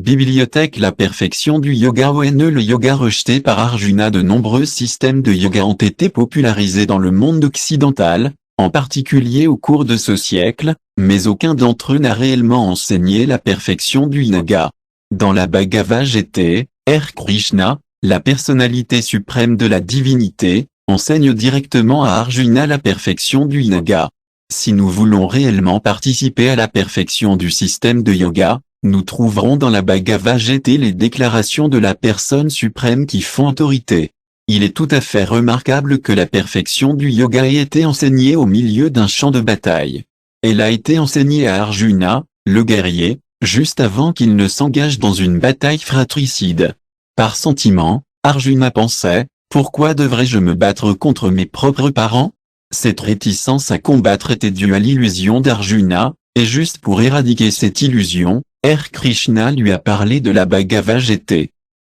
Bibliothèque. La perfection du yoga ONE. Le yoga rejeté par Arjuna. De nombreux systèmes de yoga ont été popularisés dans le monde occidental, en particulier au cours de ce siècle, mais aucun d'entre eux n'a réellement enseigné la perfection du yoga. Dans la Bhagavad Gita, R. Krishna, la personnalité suprême de la divinité, enseigne directement à Arjuna la perfection du yoga. Si nous voulons réellement participer à la perfection du système de yoga, nous trouverons dans la Bhagavad Gita les déclarations de la personne suprême qui font autorité. Il est tout à fait remarquable que la perfection du yoga ait été enseignée au milieu d'un champ de bataille. Elle a été enseignée à Arjuna, le guerrier, juste avant qu'il ne s'engage dans une bataille fratricide. Par sentiment, Arjuna pensait, pourquoi devrais-je me battre contre mes propres parents? Cette réticence à combattre était due à l'illusion d'Arjuna, et juste pour éradiquer cette illusion, R. Krishna lui a parlé de la Bhagavad Gita.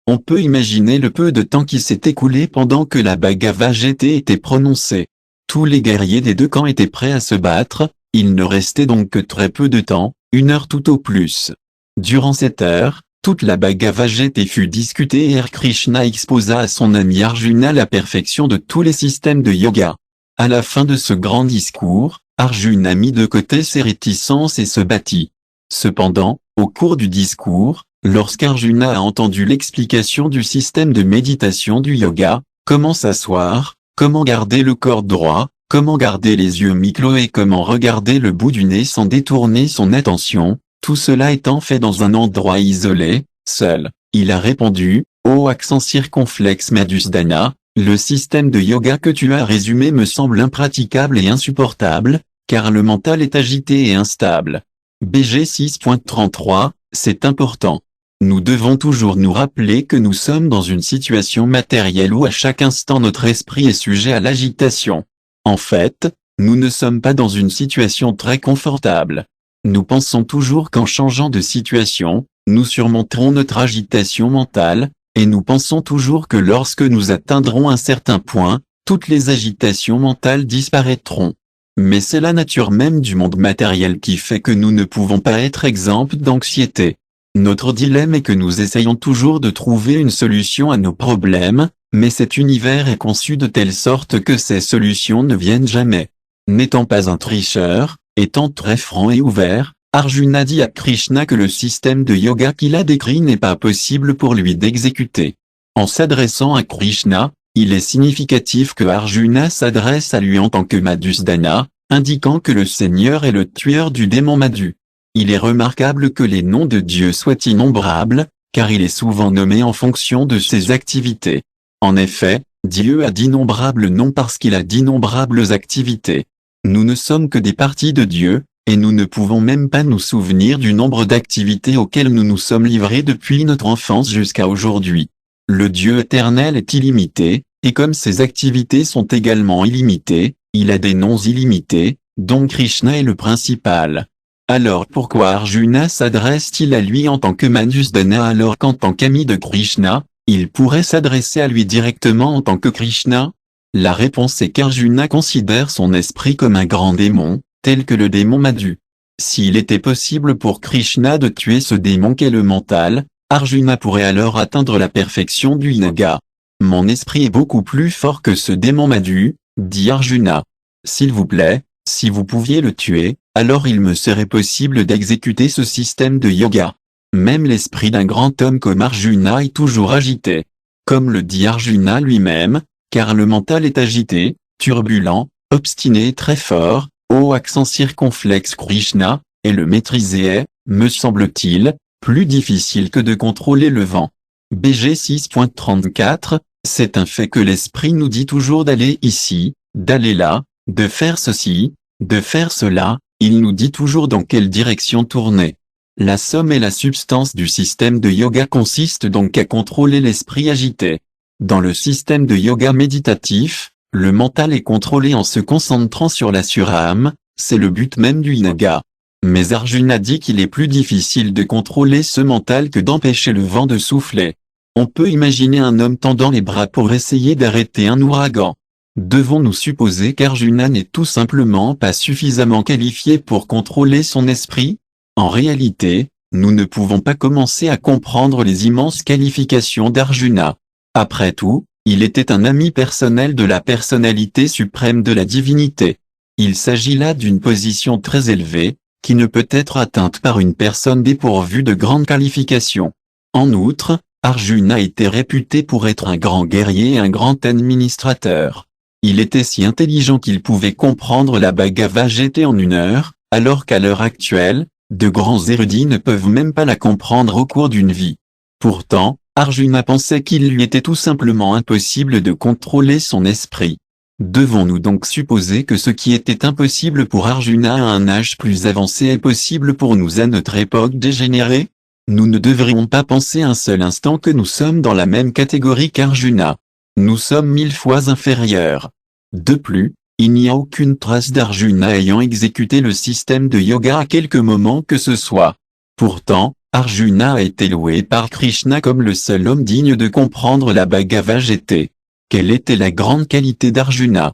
On peut imaginer le peu de temps qui s'est écoulé pendant que la Bhagavad Gita était prononcée. Tous les guerriers des deux camps étaient prêts à se battre, il ne restait donc que très peu de temps, 1 heure tout au plus. Durant cette heure, toute la Bhagavad Gita fut discutée et R. Krishna exposa à son ami Arjuna la perfection de tous les systèmes de yoga. À la fin de ce grand discours, Arjuna mit de côté ses réticences et se battit. Cependant, au cours du discours, lorsqu'Arjuna a entendu l'explication du système de méditation du yoga, comment s'asseoir, comment garder le corps droit, comment garder les yeux mi-clos et comment regarder le bout du nez sans détourner son attention, tout cela étant fait dans un endroit isolé, seul, il a répondu, ô accent circonflexe Madhusudana, le système de yoga que tu as résumé me semble impraticable et insupportable, car le mental est agité et instable. BG 6.33, c'est important. Nous devons toujours nous rappeler que nous sommes dans une situation matérielle où à chaque instant notre esprit est sujet à l'agitation. En fait, nous ne sommes pas dans une situation très confortable. Nous pensons toujours qu'en changeant de situation, nous surmonterons notre agitation mentale, et nous pensons toujours que lorsque nous atteindrons un certain point, toutes les agitations mentales disparaîtront. Mais c'est la nature même du monde matériel qui fait que nous ne pouvons pas être exempts d'anxiété. Notre dilemme est que nous essayons toujours de trouver une solution à nos problèmes, mais cet univers est conçu de telle sorte que ces solutions ne viennent jamais. N'étant pas un tricheur, étant très franc et ouvert, Arjuna dit à Krishna que le système de yoga qu'il a décrit n'est pas possible pour lui d'exécuter. En s'adressant à Krishna, il est significatif que Arjuna s'adresse à lui en tant que Madhusudana, indiquant que le Seigneur est le tueur du démon Madhu. Il est remarquable que les noms de Dieu soient innombrables, car il est souvent nommé en fonction de ses activités. En effet, Dieu a d'innombrables noms parce qu'il a d'innombrables activités. Nous ne sommes que des parties de Dieu, et nous ne pouvons même pas nous souvenir du nombre d'activités auxquelles nous nous sommes livrés depuis notre enfance jusqu'à aujourd'hui. Le Dieu éternel est illimité, et comme ses activités sont également illimitées, il a des noms illimités, dont Krishna est le principal. Alors pourquoi Arjuna s'adresse-t-il à lui en tant que Madhusudana alors qu'en tant qu'ami de Krishna, il pourrait s'adresser à lui directement en tant que Krishna? La réponse est qu'Arjuna considère son esprit comme un grand démon, tel que le démon Madhu. S'il était possible pour Krishna de tuer ce démon qu'est le mental, Arjuna pourrait alors atteindre la perfection du yoga. Mon esprit est beaucoup plus fort que ce démon Madhu, dit Arjuna. S'il vous plaît, si vous pouviez le tuer, alors il me serait possible d'exécuter ce système de yoga. Même l'esprit d'un grand homme comme Arjuna est toujours agité. Comme le dit Arjuna lui-même, car le mental est agité, turbulent, obstiné et très fort, ô accent circonflexe Krishna, et le maîtriser est, me semble-t-il, plus difficile que de contrôler le vent. BG 6.34, c'est un fait que l'esprit nous dit toujours d'aller ici, d'aller là, de faire ceci, de faire cela, il nous dit toujours dans quelle direction tourner. La somme et la substance du système de yoga consiste donc à contrôler l'esprit agité. Dans le système de yoga méditatif, le mental est contrôlé en se concentrant sur la surâme, c'est le but même du yoga. Mais Arjuna dit qu'il est plus difficile de contrôler ce mental que d'empêcher le vent de souffler. On peut imaginer un homme tendant les bras pour essayer d'arrêter un ouragan. Devons-nous supposer qu'Arjuna n'est tout simplement pas suffisamment qualifié pour contrôler son esprit? En réalité, Nous ne pouvons pas commencer à comprendre les immenses qualifications d'Arjuna. Après tout, il était un ami personnel de la personnalité suprême de la divinité. Il s'agit là d'une position très élevée, qui ne peut être atteinte par une personne dépourvue de grandes qualifications. En outre, Arjuna était réputé pour être un grand guerrier et un grand administrateur. Il était si intelligent qu'il pouvait comprendre la Bhagavad Gita en 1 heure, alors qu'à l'heure actuelle, de grands érudits ne peuvent même pas la comprendre au cours d'une vie. Pourtant, Arjuna pensait qu'il lui était tout simplement impossible de contrôler son esprit. Devons-nous donc supposer que ce qui était impossible pour Arjuna à un âge plus avancé est possible pour nous à notre époque dégénérée? Nous ne devrions pas penser un seul instant que nous sommes dans la même catégorie qu'Arjuna. Nous sommes 1000 fois inférieurs. De plus, il n'y a aucune trace d'Arjuna ayant exécuté le système de yoga à quelque moment que ce soit. Pourtant, Arjuna a été loué par Krishna comme le seul homme digne de comprendre la Bhagavad Gita. Quelle était la grande qualité d'Arjuna?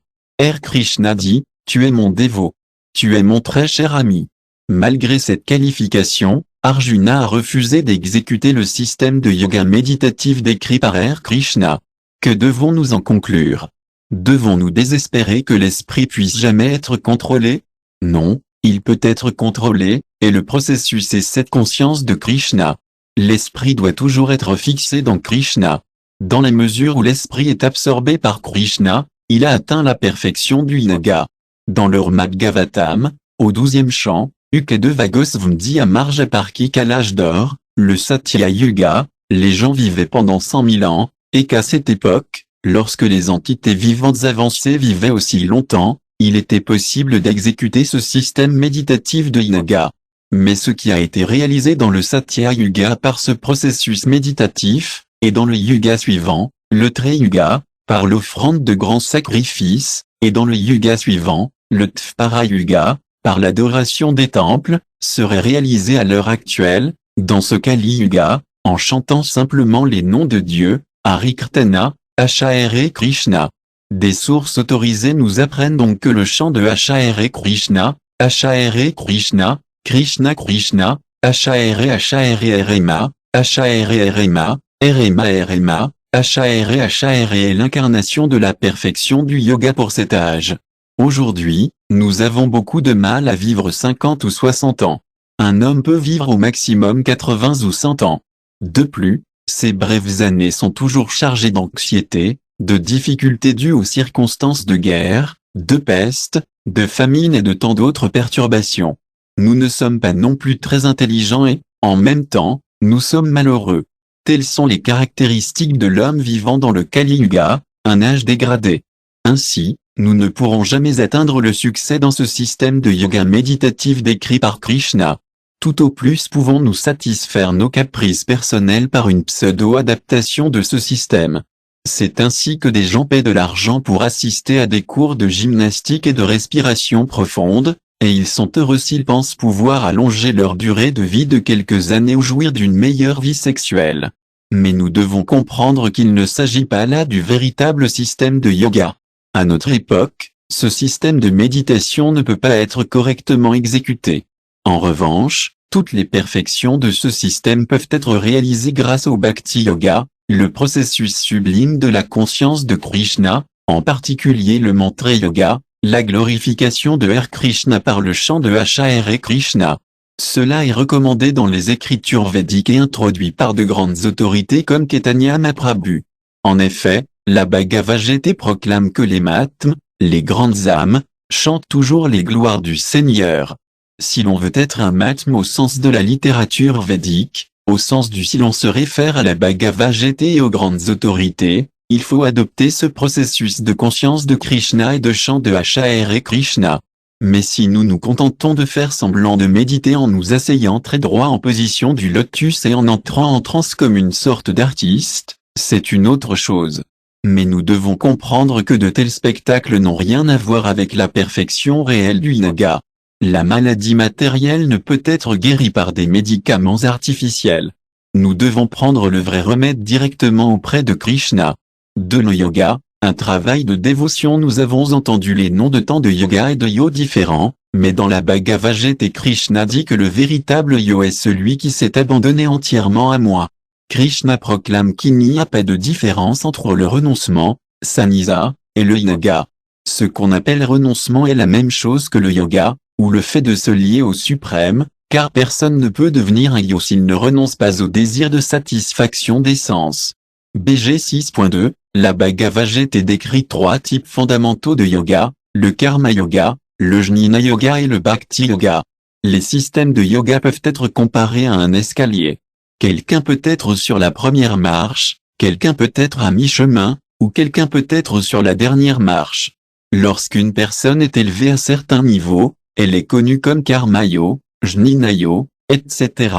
Krishna dit, « Tu es mon dévot. Tu es mon très cher ami. » Malgré cette qualification, Arjuna a refusé d'exécuter le système de yoga méditatif décrit par Krishna. Que devons-nous en conclure? Devons-nous désespérer que l'esprit puisse jamais être contrôlé? Non, il peut être contrôlé, et le processus est cette conscience de Krishna. L'esprit doit toujours être fixé dans Krishna. Dans la mesure où l'esprit est absorbé par Krishna, il a atteint la perfection du yoga. Dans leur Bhagavatam, au 12e chant, Ukadeva Gosvamdi Amarjaparki qu'à l'âge d'or, le Satya Yuga, les gens vivaient pendant 100 000 ans, et qu'à cette époque, lorsque les entités vivantes avancées vivaient aussi longtemps, il était possible d'exécuter ce système méditatif de yoga. Mais ce qui a été réalisé dans le Satya Yuga par ce processus méditatif, et dans le yuga suivant, le Trayuga, par l'offrande de grands sacrifices, et dans le yuga suivant, le Dvapara Yuga, par l'adoration des temples, serait réalisé à l'heure actuelle, dans ce Kali Yuga, en chantant simplement les noms de Dieu, Harikirtana, Hare Krishna. Des sources autorisées nous apprennent donc que le chant de Hare Krishna, Hare Krishna, Krishna Krishna, Hare Rema, Hare Rema, Rema, Hare est l'incarnation de la perfection du yoga pour cet âge. Aujourd'hui, nous avons beaucoup de mal à vivre 50 ou 60 ans. Un homme peut vivre au maximum 80 ou 100 ans. De plus, ces brèves années sont toujours chargées d'anxiété, de difficultés dues aux circonstances de guerre, de peste, de famine et de tant d'autres perturbations. Nous ne sommes pas non plus très intelligents et, en même temps, nous sommes malheureux. Telles sont les caractéristiques de l'homme vivant dans le Kali Yuga, un âge dégradé. Ainsi, nous ne pourrons jamais atteindre le succès dans ce système de yoga méditatif décrit par Krishna. Tout au plus pouvons-nous satisfaire nos caprices personnels par une pseudo-adaptation de ce système. C'est ainsi que des gens paient de l'argent pour assister à des cours de gymnastique et de respiration profonde, et ils sont heureux s'ils pensent pouvoir allonger leur durée de vie de quelques années ou jouir d'une meilleure vie sexuelle. Mais nous devons comprendre qu'il ne s'agit pas là du véritable système de yoga. À notre époque, ce système de méditation ne peut pas être correctement exécuté. En revanche, toutes les perfections de ce système peuvent être réalisées grâce au Bhakti Yoga, le processus sublime de la conscience de Krishna, en particulier le mantra yoga, la glorification de Krishna par le chant de Hare Krishna. Cela est recommandé dans les écritures védiques et introduit par de grandes autorités comme Chaitanya Mahaprabhu. En effet, la Bhagavad Gita proclame que les Mahatmas, les grandes âmes, chantent toujours les gloires du Seigneur. Si l'on veut être un Mahatma au sens de la littérature védique, au sens du si l'on se réfère à la Bhagavad Gita et aux grandes autorités, il faut adopter ce processus de conscience de Krishna et de chant de Hare Krishna. Mais si nous nous contentons de faire semblant de méditer en nous asseyant très droit en position du lotus et en entrant en transe comme une sorte d'artiste, c'est une autre chose. Mais nous devons comprendre que de tels spectacles n'ont rien à voir avec la perfection réelle du yoga. La maladie matérielle ne peut être guérie par des médicaments artificiels. Nous devons prendre le vrai remède directement auprès de Krishna. De le yoga, un travail de dévotion. Nous avons entendu les noms de tant de yoga et de yo différents, Mais dans la Bhagavad Gita, Krishna dit que le véritable yo est celui qui s'est abandonné entièrement à moi. Krishna proclame qu'il n'y a pas de différence entre le renoncement, sannyasa, et le yoga. Ce qu'on appelle renoncement est la même chose que le yoga, ou le fait de se lier au suprême, car personne ne peut devenir un yo s'il ne renonce pas au désir de satisfaction des sens. BG 6.2, la Bhagavad Gita décrit 3 types fondamentaux de yoga, le karma yoga, le jnana yoga et le bhakti yoga. Les systèmes de yoga peuvent être comparés à un escalier. Quelqu'un peut être sur la première marche, quelqu'un peut être à mi-chemin, ou quelqu'un peut être sur la dernière marche. Lorsqu'une personne est élevée à certains niveaux, elle est connue comme karma-yo, jnana-yo, etc.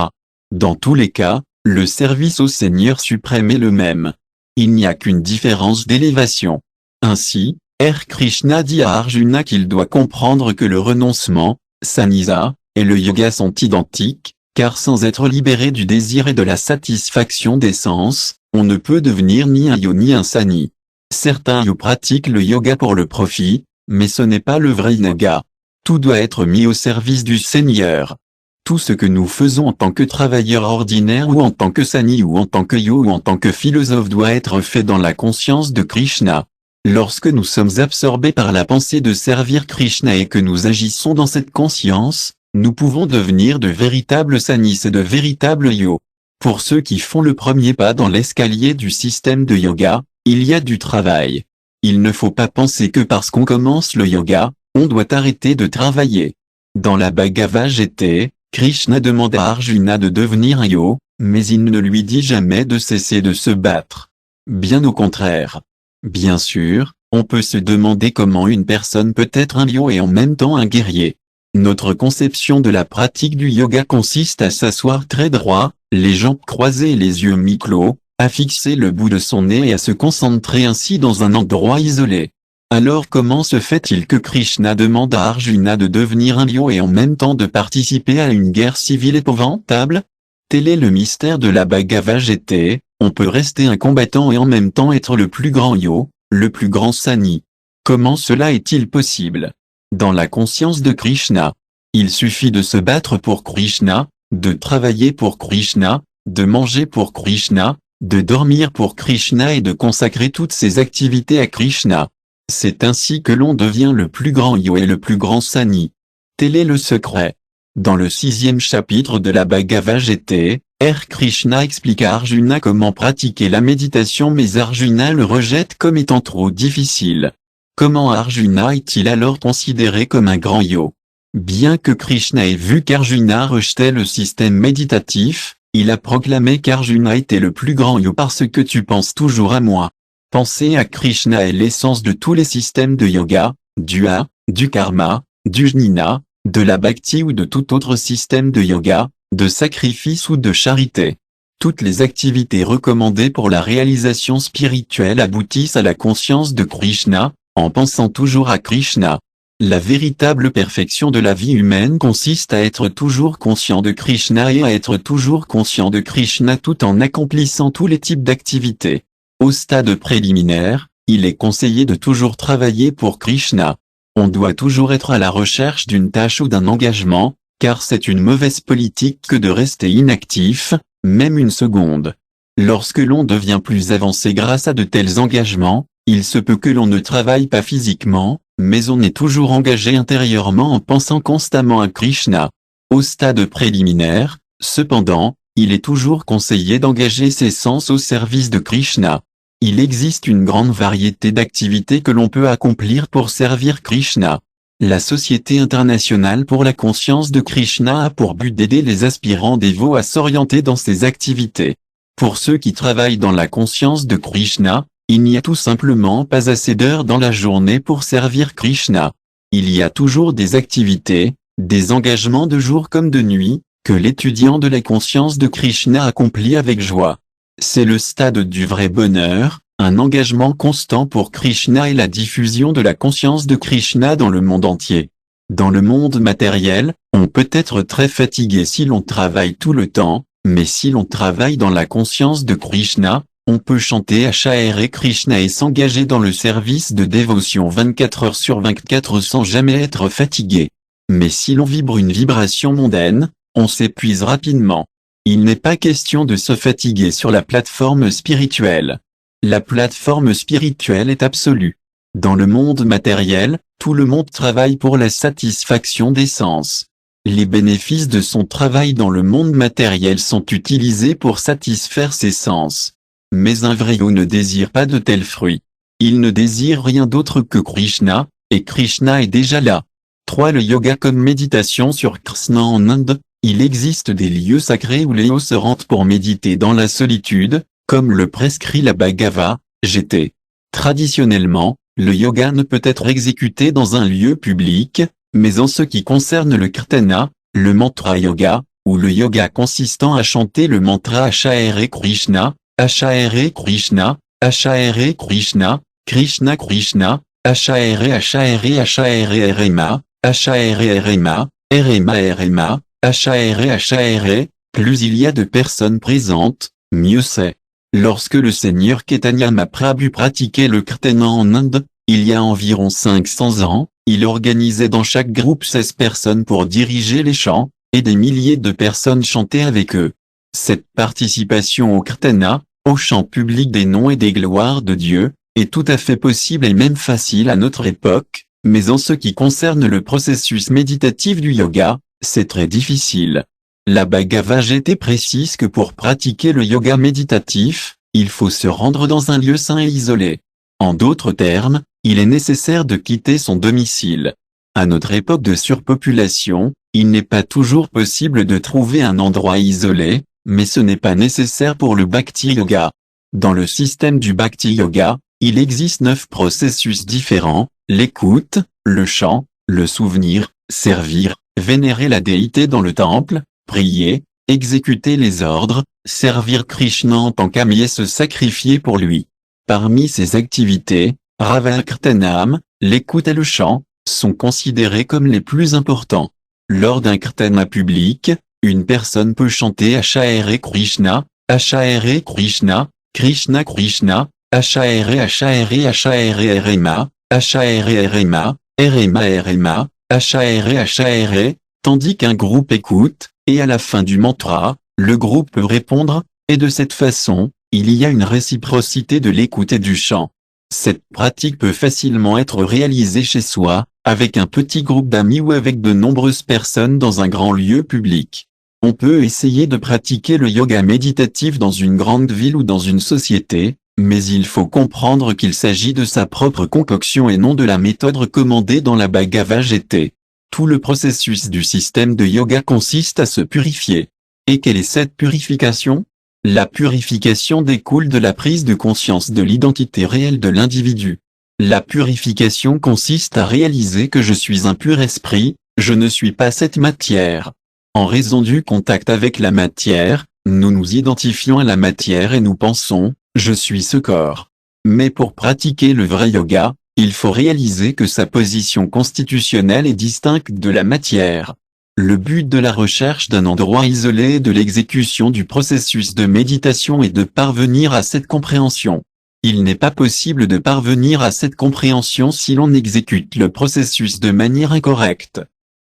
Dans tous les cas, le service au Seigneur suprême est le même. Il n'y a qu'une différence d'élévation. Ainsi, Krishna dit à Arjuna qu'il doit comprendre que le renoncement, sannyasa, et le yoga sont identiques, car sans être libéré du désir et de la satisfaction des sens, on ne peut devenir ni un yo ni un sanny. Certains yo pratiquent le yoga pour le profit, mais ce n'est pas le vrai yoga. Tout doit être mis au service du Seigneur. Tout ce que nous faisons en tant que travailleurs ordinaires ou en tant que sanny ou en tant que yo ou en tant que philosophe doit être fait dans la conscience de Krishna. Lorsque nous sommes absorbés par la pensée de servir Krishna et que nous agissons dans cette conscience, nous pouvons devenir de véritables sannys et de véritables yo. Pour ceux qui font le premier pas dans l'escalier du système de yoga, il y a du travail. Il ne faut pas penser que parce qu'on commence le yoga, on doit arrêter de travailler. Dans la Bhagavad Gita, Krishna demande à Arjuna de devenir un yo, mais il ne lui dit jamais de cesser de se battre. Bien au contraire. Bien sûr, on peut se demander comment une personne peut être un yo et en même temps un guerrier. Notre conception de la pratique du yoga consiste à s'asseoir très droit, les jambes croisées et les yeux mi-clos, à fixer le bout de son nez et à se concentrer ainsi dans un endroit isolé. Alors comment se fait-il que Krishna demande à Arjuna de devenir un yo et en même temps de participer à une guerre civile épouvantable? Tel est le mystère de la Bhagavad Gita, on peut rester un combattant et en même temps être le plus grand yo, le plus grand sanny. Comment cela est-il possible? Dans la conscience de Krishna, il suffit de se battre pour Krishna, de travailler pour Krishna, de manger pour Krishna, de dormir pour Krishna et de consacrer toutes ses activités à Krishna. C'est ainsi que l'on devient le plus grand yo et le plus grand sanny. Tel est le secret. Dans le 6e chapitre de la Bhagavad Gita, Krishna explique à Arjuna comment pratiquer la méditation mais Arjuna le rejette comme étant trop difficile. Comment Arjuna est-il alors considéré comme un grand yo? Bien que Krishna ait vu qu'Arjuna rejetait le système méditatif, il a proclamé qu'Arjuna était le plus grand yo parce que tu penses toujours à moi. Penser à Krishna est l'essence de tous les systèmes de yoga, du karma, du jnana, de la bhakti ou de tout autre système de yoga, de sacrifice ou de charité. Toutes les activités recommandées pour la réalisation spirituelle aboutissent à la conscience de Krishna, en pensant toujours à Krishna. La véritable perfection de la vie humaine consiste à être toujours conscient de Krishna et à être toujours conscient de Krishna tout en accomplissant tous les types d'activités. Au stade préliminaire, il est conseillé de toujours travailler pour Krishna. On doit toujours être à la recherche d'une tâche ou d'un engagement, car c'est une mauvaise politique que de rester inactif, même une seconde. Lorsque l'on devient plus avancé grâce à de tels engagements, il se peut que l'on ne travaille pas physiquement, mais on est toujours engagé intérieurement en pensant constamment à Krishna. Au stade préliminaire, cependant, il est toujours conseillé d'engager ses sens au service de Krishna. Il existe une grande variété d'activités que l'on peut accomplir pour servir Krishna. La Société internationale pour la conscience de Krishna a pour but d'aider les aspirants dévots à s'orienter dans ces activités. Pour ceux qui travaillent dans la conscience de Krishna, il n'y a tout simplement pas assez d'heures dans la journée pour servir Krishna. Il y a toujours des activités, des engagements de jour comme de nuit, que l'étudiant de la conscience de Krishna accomplit avec joie. C'est le stade du vrai bonheur, un engagement constant pour Krishna et la diffusion de la conscience de Krishna dans le monde entier. Dans le monde matériel, on peut être très fatigué si l'on travaille tout le temps, mais si l'on travaille dans la conscience de Krishna, on peut chanter Hare Krishna et s'engager dans le service de dévotion 24 heures sur 24 sans jamais être fatigué. Mais si l'on vibre une vibration mondaine, on s'épuise rapidement. Il n'est pas question de se fatiguer sur la plateforme spirituelle. La plateforme spirituelle est absolue. Dans le monde matériel, tout le monde travaille pour la satisfaction des sens. Les bénéfices de son travail dans le monde matériel sont utilisés pour satisfaire ses sens. Mais un vrai yogi ne désire pas de tels fruits. Il ne désire rien d'autre que Krishna, et Krishna est déjà là. 3. Le yoga comme méditation sur Krishna en Inde. Il existe des lieux sacrés où les yogis se rendent pour méditer dans la solitude, comme le prescrit la Bhagavad Gita. Traditionnellement, le yoga ne peut être exécuté dans un lieu public, mais en ce qui concerne le kirtana, le mantra yoga, ou le yoga consistant à chanter le mantra Hare Krishna, Hare Krishna, Hare Krishna, Krishna Krishna, Hare Rema, Hare Rema, Rema, Hare, plus il y a de personnes présentes, mieux c'est. Lorsque le Seigneur Chaitanya Mahaprabhu pratiquait le kirtana en Inde, il y a environ 500 ans, il organisait dans chaque groupe 16 personnes pour diriger les chants, et des milliers de personnes chantaient avec eux. Cette participation au kirtana, au chant public des noms et des gloires de Dieu, est tout à fait possible et même facile à notre époque, mais en ce qui concerne le processus méditatif du yoga, c'est très difficile. La Bhagavad Gita précise que pour pratiquer le yoga méditatif, il faut se rendre dans un lieu saint et isolé. En d'autres termes, il est nécessaire de quitter son domicile. À notre époque de surpopulation, il n'est pas toujours possible de trouver un endroit isolé, mais ce n'est pas nécessaire pour le Bhakti Yoga. Dans le système du Bhakti Yoga, il existe 9 processus différents: l'écoute, le chant, le souvenir, servir, vénérer la déité dans le temple, prier, exécuter les ordres, servir Krishna en tant qu'ami et se sacrifier pour lui. Parmi ces activités, Ravakirtanam, l'écoute et le chant, sont considérés comme les plus importants. Lors d'un kirtana public, une personne peut chanter Hare Krishna, Hare Krishna, Krishna Krishna, Hare Rema, Hare Rema, Rema, Hare, tandis qu'un groupe écoute, et à la fin du mantra, le groupe peut répondre, et de cette façon, il y a une réciprocité de l'écoute et du chant. Cette pratique peut facilement être réalisée chez soi, avec un petit groupe d'amis ou avec de nombreuses personnes dans un grand lieu public. On peut essayer de pratiquer le yoga méditatif dans une grande ville ou dans une société, mais il faut comprendre qu'il s'agit de sa propre concoction et non de la méthode recommandée dans la Bhagavad Gita. Tout le processus du système de yoga consiste à se purifier. Et quelle est cette purification? La purification découle de la prise de conscience de l'identité réelle de l'individu. La purification consiste à réaliser que je suis un pur esprit, je ne suis pas cette matière. En raison du contact avec la matière, nous nous identifions à la matière et nous pensons, je suis ce corps. Mais pour pratiquer le vrai yoga, il faut réaliser que sa position constitutionnelle est distincte de la matière. Le but de la recherche d'un endroit isolé et de l'exécution du processus de méditation est de parvenir à cette compréhension. Il n'est pas possible de parvenir à cette compréhension si l'on exécute le processus de manière incorrecte.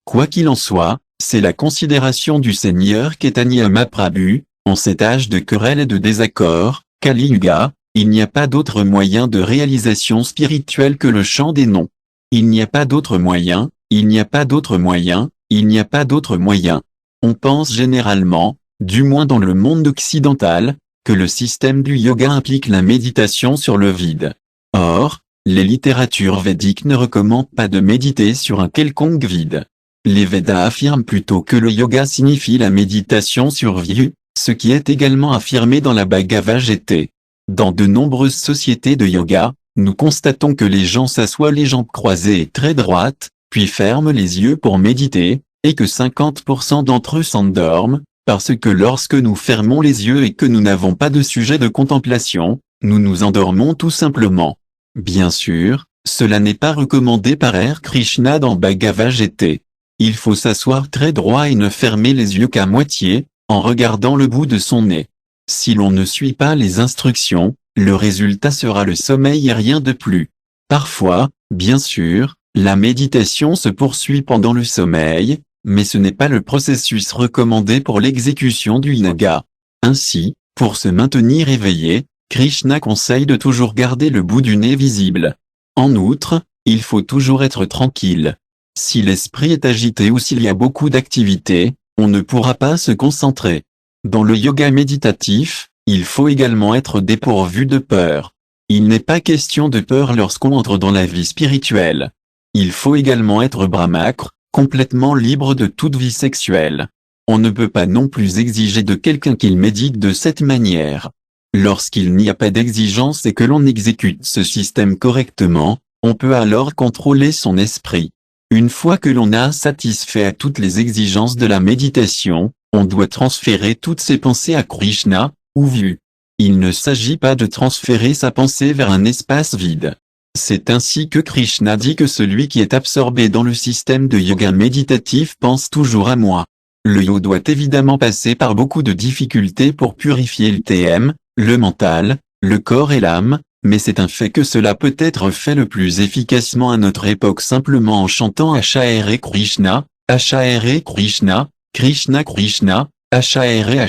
Quoi qu'il en soit, c'est la considération du Seigneur Chaitanya Mahaprabhu, en cet âge de querelle et de désaccord, Kali Yuga, il n'y a pas d'autre moyen de réalisation spirituelle que le chant des noms. Il n'y a pas d'autre moyen, il n'y a pas d'autre moyen, il n'y a pas d'autre moyen. On pense généralement, du moins dans le monde occidental, que le système du yoga implique la méditation sur le vide. Or, les littératures védiques ne recommandent pas de méditer sur un quelconque vide. Les Védas affirment plutôt que le yoga signifie la méditation sur vide, ce qui est également affirmé dans la Bhagavad Gita. Dans de nombreuses sociétés de yoga, nous constatons que les gens s'assoient les jambes croisées et très droites, puis ferment les yeux pour méditer, et que 50% d'entre eux s'endorment, parce que lorsque nous fermons les yeux et que nous n'avons pas de sujet de contemplation, nous nous endormons tout simplement. Bien sûr, cela n'est pas recommandé par R. Krishna dans Bhagavad Gita. Il faut s'asseoir très droit et ne fermer les yeux qu'à moitié, en regardant le bout de son nez. Si l'on ne suit pas les instructions, le résultat sera le sommeil et rien de plus. Parfois, bien sûr, La méditation se poursuit pendant le sommeil, mais ce n'est pas le processus recommandé pour l'exécution du yoga. Ainsi, pour se maintenir éveillé, Krishna conseille de toujours garder le bout du nez visible. En outre, il faut toujours être tranquille. Si l'esprit est agité ou s'il y a beaucoup d'activités, on ne pourra pas se concentrer. Dans le yoga méditatif, il faut également être dépourvu de peur. Il n'est pas question de peur lorsqu'on entre dans la vie spirituelle. Il faut également être brahmacre, complètement libre de toute vie sexuelle. On ne peut pas non plus exiger de quelqu'un qu'il médite de cette manière. Lorsqu'il n'y a pas d'exigence et que l'on exécute ce système correctement, on peut alors contrôler son esprit. Une fois que l'on a satisfait à toutes les exigences de la méditation, on doit transférer toutes ses pensées à Krishna, ou vu. Il ne s'agit pas de transférer sa pensée vers un espace vide. C'est ainsi que Krishna dit que celui qui est absorbé dans le système de yoga méditatif pense toujours à moi. Le yoga doit évidemment passer par beaucoup de difficultés pour purifier le TM, le mental, le corps et l'âme, mais c'est un fait que cela peut être fait le plus efficacement à notre époque simplement en chantant Hare Krishna, Hare Krishna, Krishna Krishna, Hare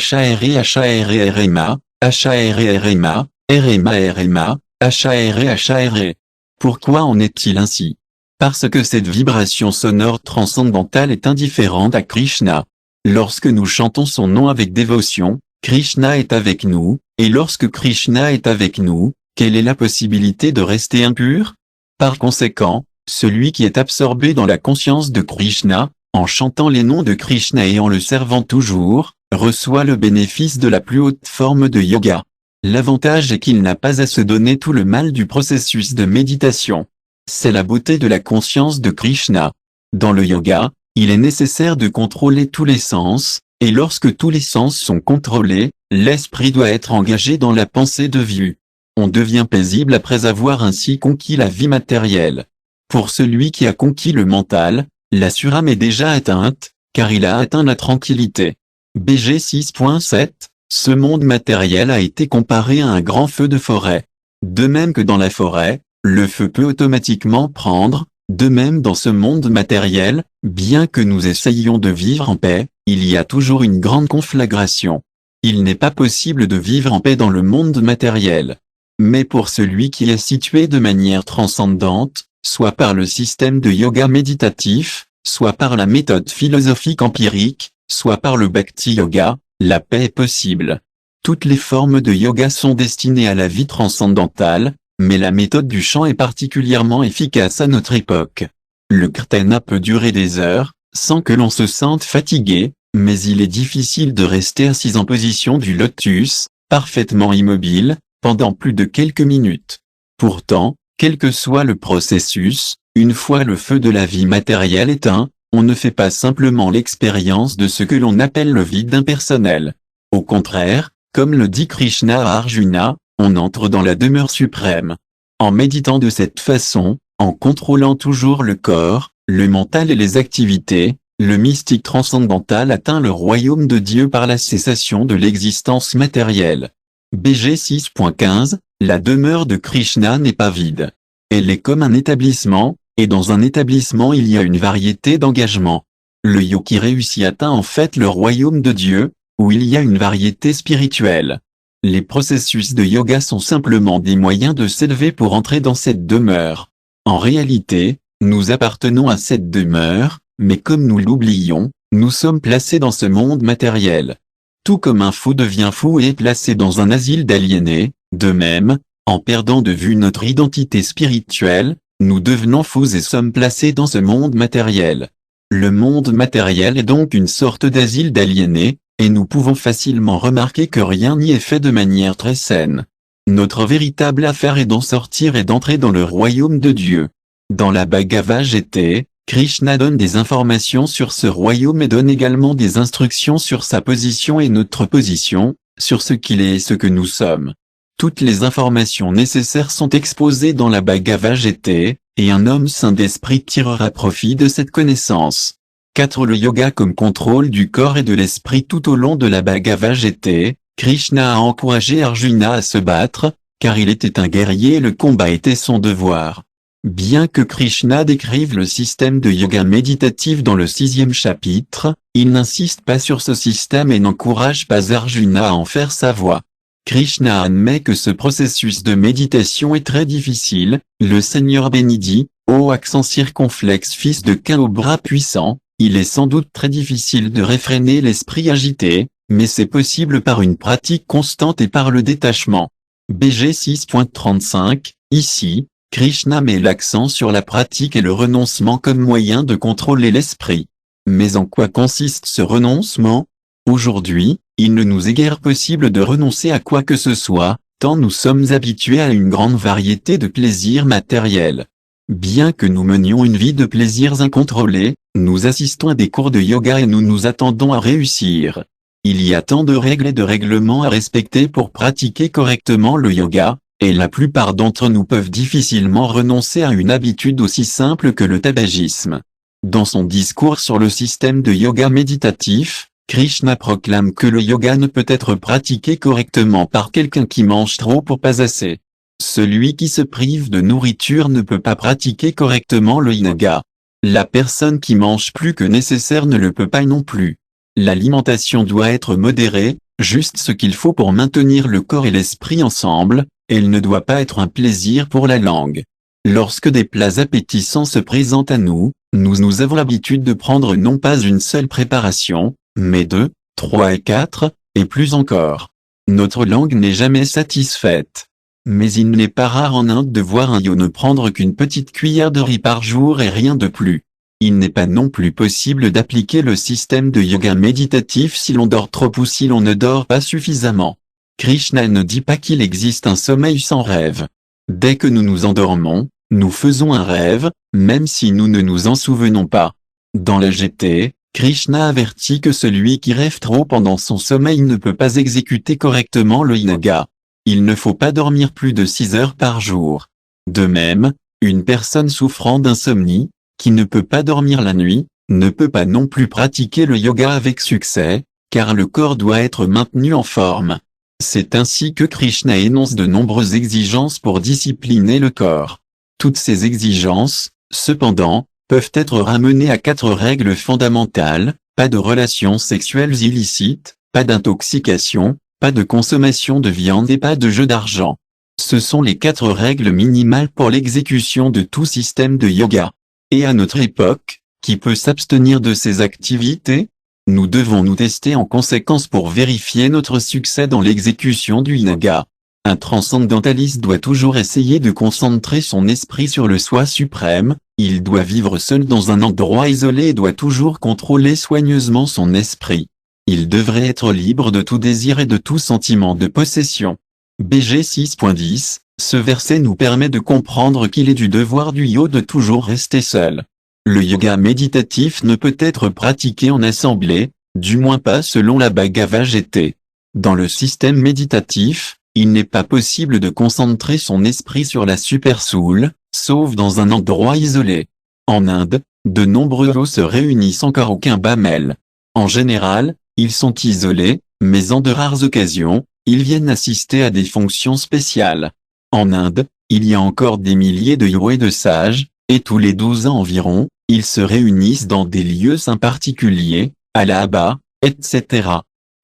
Rema, Hare Rema, Rema, Hare. Pourquoi en est-il ainsi? Parce que cette vibration sonore transcendantale est indifférente à Krishna. Lorsque nous chantons son nom avec dévotion, Krishna est avec nous, et lorsque Krishna est avec nous, quelle est la possibilité de rester impur? Par conséquent, celui qui est absorbé dans la conscience de Krishna, en chantant les noms de Krishna et en le servant toujours, reçoit le bénéfice de la plus haute forme de yoga. L'avantage est qu'il n'a pas à se donner tout le mal du processus de méditation. C'est la beauté de la conscience de Krishna. Dans le yoga, il est nécessaire de contrôler tous les sens, et lorsque tous les sens sont contrôlés, l'esprit doit être engagé dans la pensée de vue. On devient paisible après avoir ainsi conquis la vie matérielle. Pour celui qui a conquis le mental, la surâme est déjà atteinte, car il a atteint la tranquillité. BG 6.7, ce monde matériel a été comparé à un grand feu de forêt. De même que dans la forêt, le feu peut automatiquement prendre, de même dans ce monde matériel, bien que nous essayions de vivre en paix, il y a toujours une grande conflagration. Il n'est pas possible de vivre en paix dans le monde matériel. Mais pour celui qui est situé de manière transcendante, soit par le système de yoga méditatif, soit par la méthode philosophique empirique, soit par le bhakti yoga, la paix est possible. Toutes les formes de yoga sont destinées à la vie transcendantale, mais la méthode du chant est particulièrement efficace à notre époque. Le kirtana peut durer des heures, sans que l'on se sente fatigué, mais il est difficile de rester assis en position du lotus, parfaitement immobile, pendant plus de quelques minutes. Pourtant, quel que soit le processus, une fois le feu de la vie matérielle éteint, on ne fait pas simplement l'expérience de ce que l'on appelle le vide impersonnel. Au contraire, comme le dit Krishna à Arjuna, on entre dans la demeure suprême. En méditant de cette façon, en contrôlant toujours le corps, le mental et les activités, le mystique transcendantal atteint le royaume de Dieu par la cessation de l'existence matérielle. BG 6.15, la demeure de Krishna n'est pas vide. Elle est comme un établissement, et dans un établissement il y a une variété d'engagements. Le yogi réussit atteint en fait le royaume de Dieu, où il y a une variété spirituelle. Les processus de yoga sont simplement des moyens de s'élever pour entrer dans cette demeure. En réalité, nous appartenons à cette demeure, mais comme nous l'oublions, nous sommes placés dans ce monde matériel. Tout comme un fou devient fou et est placé dans un asile d'aliénés, de même, en perdant de vue notre identité spirituelle, nous devenons fous et sommes placés dans ce monde matériel. Le monde matériel est donc une sorte d'asile d'aliénés, et nous pouvons facilement remarquer que rien n'y est fait de manière très saine. Notre véritable affaire est d'en sortir et d'entrer dans le royaume de Dieu. Dans la Bhagavad Gita, Krishna donne des informations sur ce royaume et donne également des instructions sur sa position et notre position, sur ce qu'il est et ce que nous sommes. Toutes les informations nécessaires sont exposées dans la Bhagavad Gita, et un homme sain d'esprit tirera profit de cette connaissance. 4. Le yoga comme contrôle du corps et de l'esprit. Tout au long de la Bhagavad Gita, Krishna a encouragé Arjuna à se battre, car il était un guerrier et le combat était son devoir. Bien que Krishna décrive le système de yoga méditatif dans le 6e chapitre, il n'insiste pas sur ce système et n'encourage pas Arjuna à en faire sa voie. Krishna admet que ce processus de méditation est très difficile. Le Seigneur béni dit, ô accent circonflexe fils de Cain au bras puissant, il est sans doute très difficile de réfréner l'esprit agité, mais c'est possible par une pratique constante et par le détachement. BG 6.35, ici, Krishna met l'accent sur la pratique et le renoncement comme moyen de contrôler l'esprit. Mais en quoi consiste ce renoncement? Aujourd'hui, il ne nous est guère possible de renoncer à quoi que ce soit, tant nous sommes habitués à une grande variété de plaisirs matériels. Bien que nous menions une vie de plaisirs incontrôlés, nous assistons à des cours de yoga et nous nous attendons à réussir. Il y a tant de règles et de règlements à respecter pour pratiquer correctement le yoga, et la plupart d'entre nous peuvent difficilement renoncer à une habitude aussi simple que le tabagisme. Dans son discours sur le système de yoga méditatif, Krishna proclame que le yoga ne peut être pratiqué correctement par quelqu'un qui mange trop pour pas assez. Celui qui se prive de nourriture ne peut pas pratiquer correctement le yoga. La personne qui mange plus que nécessaire ne le peut pas non plus. L'alimentation doit être modérée, juste ce qu'il faut pour maintenir le corps et l'esprit ensemble. Elle ne doit pas être un plaisir pour la langue. Lorsque des plats appétissants se présentent à nous, nous avons l'habitude de prendre non pas une seule préparation, mais 2, 3 et 4, et plus encore. Notre langue n'est jamais satisfaite. Mais il n'est pas rare en Inde de voir un yo ne prendre qu'une petite cuillère de riz par jour et rien de plus. Il n'est pas non plus possible d'appliquer le système de yoga méditatif si l'on dort trop ou si l'on ne dort pas suffisamment. Krishna ne dit pas qu'il existe un sommeil sans rêve. Dès que nous nous endormons, nous faisons un rêve, même si nous ne nous en souvenons pas. Dans la GT, Krishna avertit que celui qui rêve trop pendant son sommeil ne peut pas exécuter correctement le yoga. Il ne faut pas dormir plus de 6 heures par jour. De même, une personne souffrant d'insomnie, qui ne peut pas dormir la nuit, ne peut pas non plus pratiquer le yoga avec succès, car le corps doit être maintenu en forme. C'est ainsi que Krishna énonce de nombreuses exigences pour discipliner le corps. Toutes ces exigences, cependant, peuvent être ramenées à 4 règles fondamentales: pas de relations sexuelles illicites, pas d'intoxication, pas de consommation de viande et pas de jeu d'argent. Ce sont les 4 règles minimales pour l'exécution de tout système de yoga. Et à notre époque, qui peut s'abstenir de ces activités? Nous devons nous tester en conséquence pour vérifier notre succès dans l'exécution du yoga. Un transcendentaliste doit toujours essayer de concentrer son esprit sur le soi suprême, il doit vivre seul dans un endroit isolé et doit toujours contrôler soigneusement son esprit. Il devrait être libre de tout désir et de tout sentiment de possession. BG 6.10, ce verset nous permet de comprendre qu'il est du devoir du yoga de toujours rester seul. Le yoga méditatif ne peut être pratiqué en assemblée, du moins pas selon la Bhagavad Gita. Dans le système méditatif, il n'est pas possible de concentrer son esprit sur la super-soul, sauf dans un endroit isolé. En Inde, de nombreux yogis se réunissent encore au Kumbh. En général, ils sont isolés, mais en de rares occasions, ils viennent assister à des fonctions spéciales. En Inde, il y a encore des milliers de yogis et de sages, et tous les 12 ans environ, ils se réunissent dans des lieux saints particuliers, Allahabad, etc.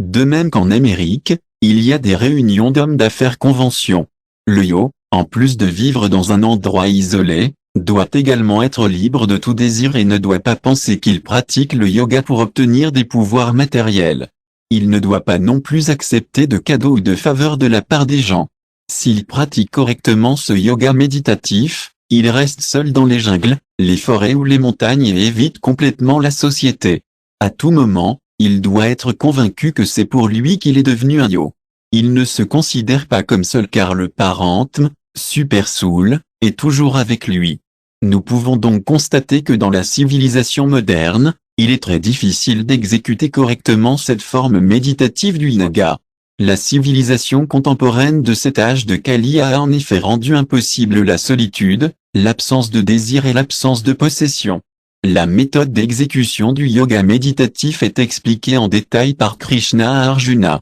De même qu'en Amérique, il y a des réunions d'hommes d'affaires conventions. Le yogi, en plus de vivre dans un endroit isolé, doit également être libre de tout désir et ne doit pas penser qu'il pratique le yoga pour obtenir des pouvoirs matériels. Il ne doit pas non plus accepter de cadeaux ou de faveurs de la part des gens. S'il pratique correctement ce yoga méditatif, il reste seul dans les jungles, les forêts ou les montagnes et évite complètement la société. À tout moment, il doit être convaincu que c'est pour lui qu'il est devenu un yogi. Il ne se considère pas comme seul car le Paramatma, super-soul, est toujours avec lui. Nous pouvons donc constater que dans la civilisation moderne, il est très difficile d'exécuter correctement cette forme méditative du yoga. La civilisation contemporaine de cet âge de Kali a en effet rendu impossible la solitude, l'absence de désir et l'absence de possession. La méthode d'exécution du yoga méditatif est expliquée en détail par Krishna à Arjuna.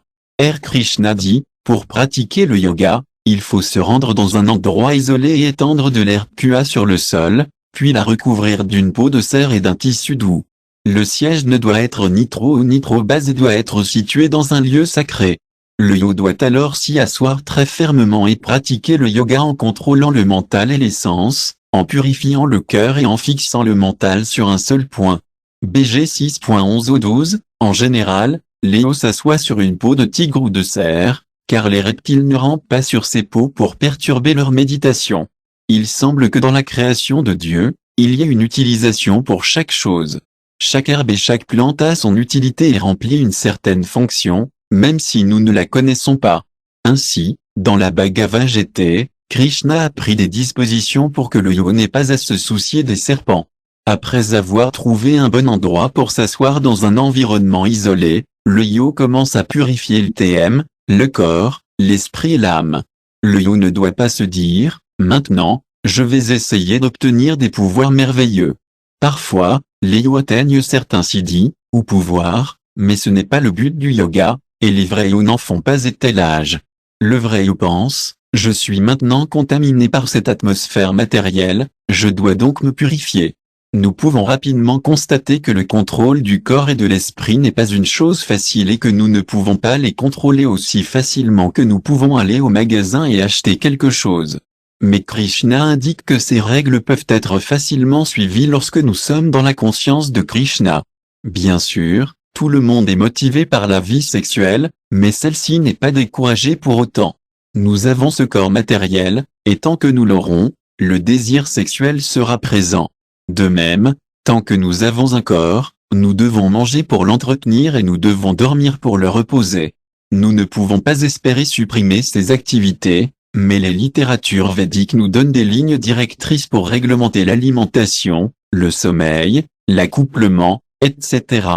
Krishna dit, pour pratiquer le yoga, Il faut se rendre dans un endroit isolé et étendre de l'herbe pua sur le sol, puis la recouvrir d'une peau de cerf et d'un tissu doux. Le siège ne doit être ni trop haut ni trop bas et doit être situé dans un lieu sacré. Le yo doit alors s'y asseoir très fermement et pratiquer le yoga en contrôlant le mental et les sens, en purifiant le cœur et en fixant le mental sur un seul point. BG 6.11 au 12, en général, Léo s'assoit sur une peau de tigre ou de cerf, car les reptiles ne rampent pas sur ces peaux pour perturber leur méditation. Il semble que dans la création de Dieu, il y ait une utilisation pour chaque chose. Chaque herbe et chaque plante a son utilité et remplit une certaine fonction, même si nous ne la connaissons pas. Ainsi, dans la Bhagavad Gita, Krishna a pris des dispositions pour que le yo n'ait pas à se soucier des serpents. Après avoir trouvé un bon endroit pour s'asseoir dans un environnement isolé, le yo commence à purifier le TM, le corps, l'esprit et l'âme. Le yo ne doit pas se dire, maintenant, je vais essayer d'obtenir des pouvoirs merveilleux. Parfois, les yo atteignent certains siddhis, ou pouvoirs, mais ce n'est pas le but du yoga, et les vrais yo n'en font pas étalage. Le vrai yo pense, je suis maintenant contaminé par cette atmosphère matérielle, je dois donc me purifier. Nous pouvons rapidement constater que le contrôle du corps et de l'esprit n'est pas une chose facile et que nous ne pouvons pas les contrôler aussi facilement que nous pouvons aller au magasin et acheter quelque chose. Mais Krishna indique que ces règles peuvent être facilement suivies lorsque nous sommes dans la conscience de Krishna. Bien sûr, tout le monde est motivé par la vie sexuelle, mais celle-ci n'est pas découragée pour autant. Nous avons ce corps matériel, et tant que nous l'aurons, le désir sexuel sera présent. De même, tant que nous avons un corps, nous devons manger pour l'entretenir et nous devons dormir pour le reposer. Nous ne pouvons pas espérer supprimer ces activités, mais les littératures védiques nous donnent des lignes directrices pour réglementer l'alimentation, le sommeil, l'accouplement, etc.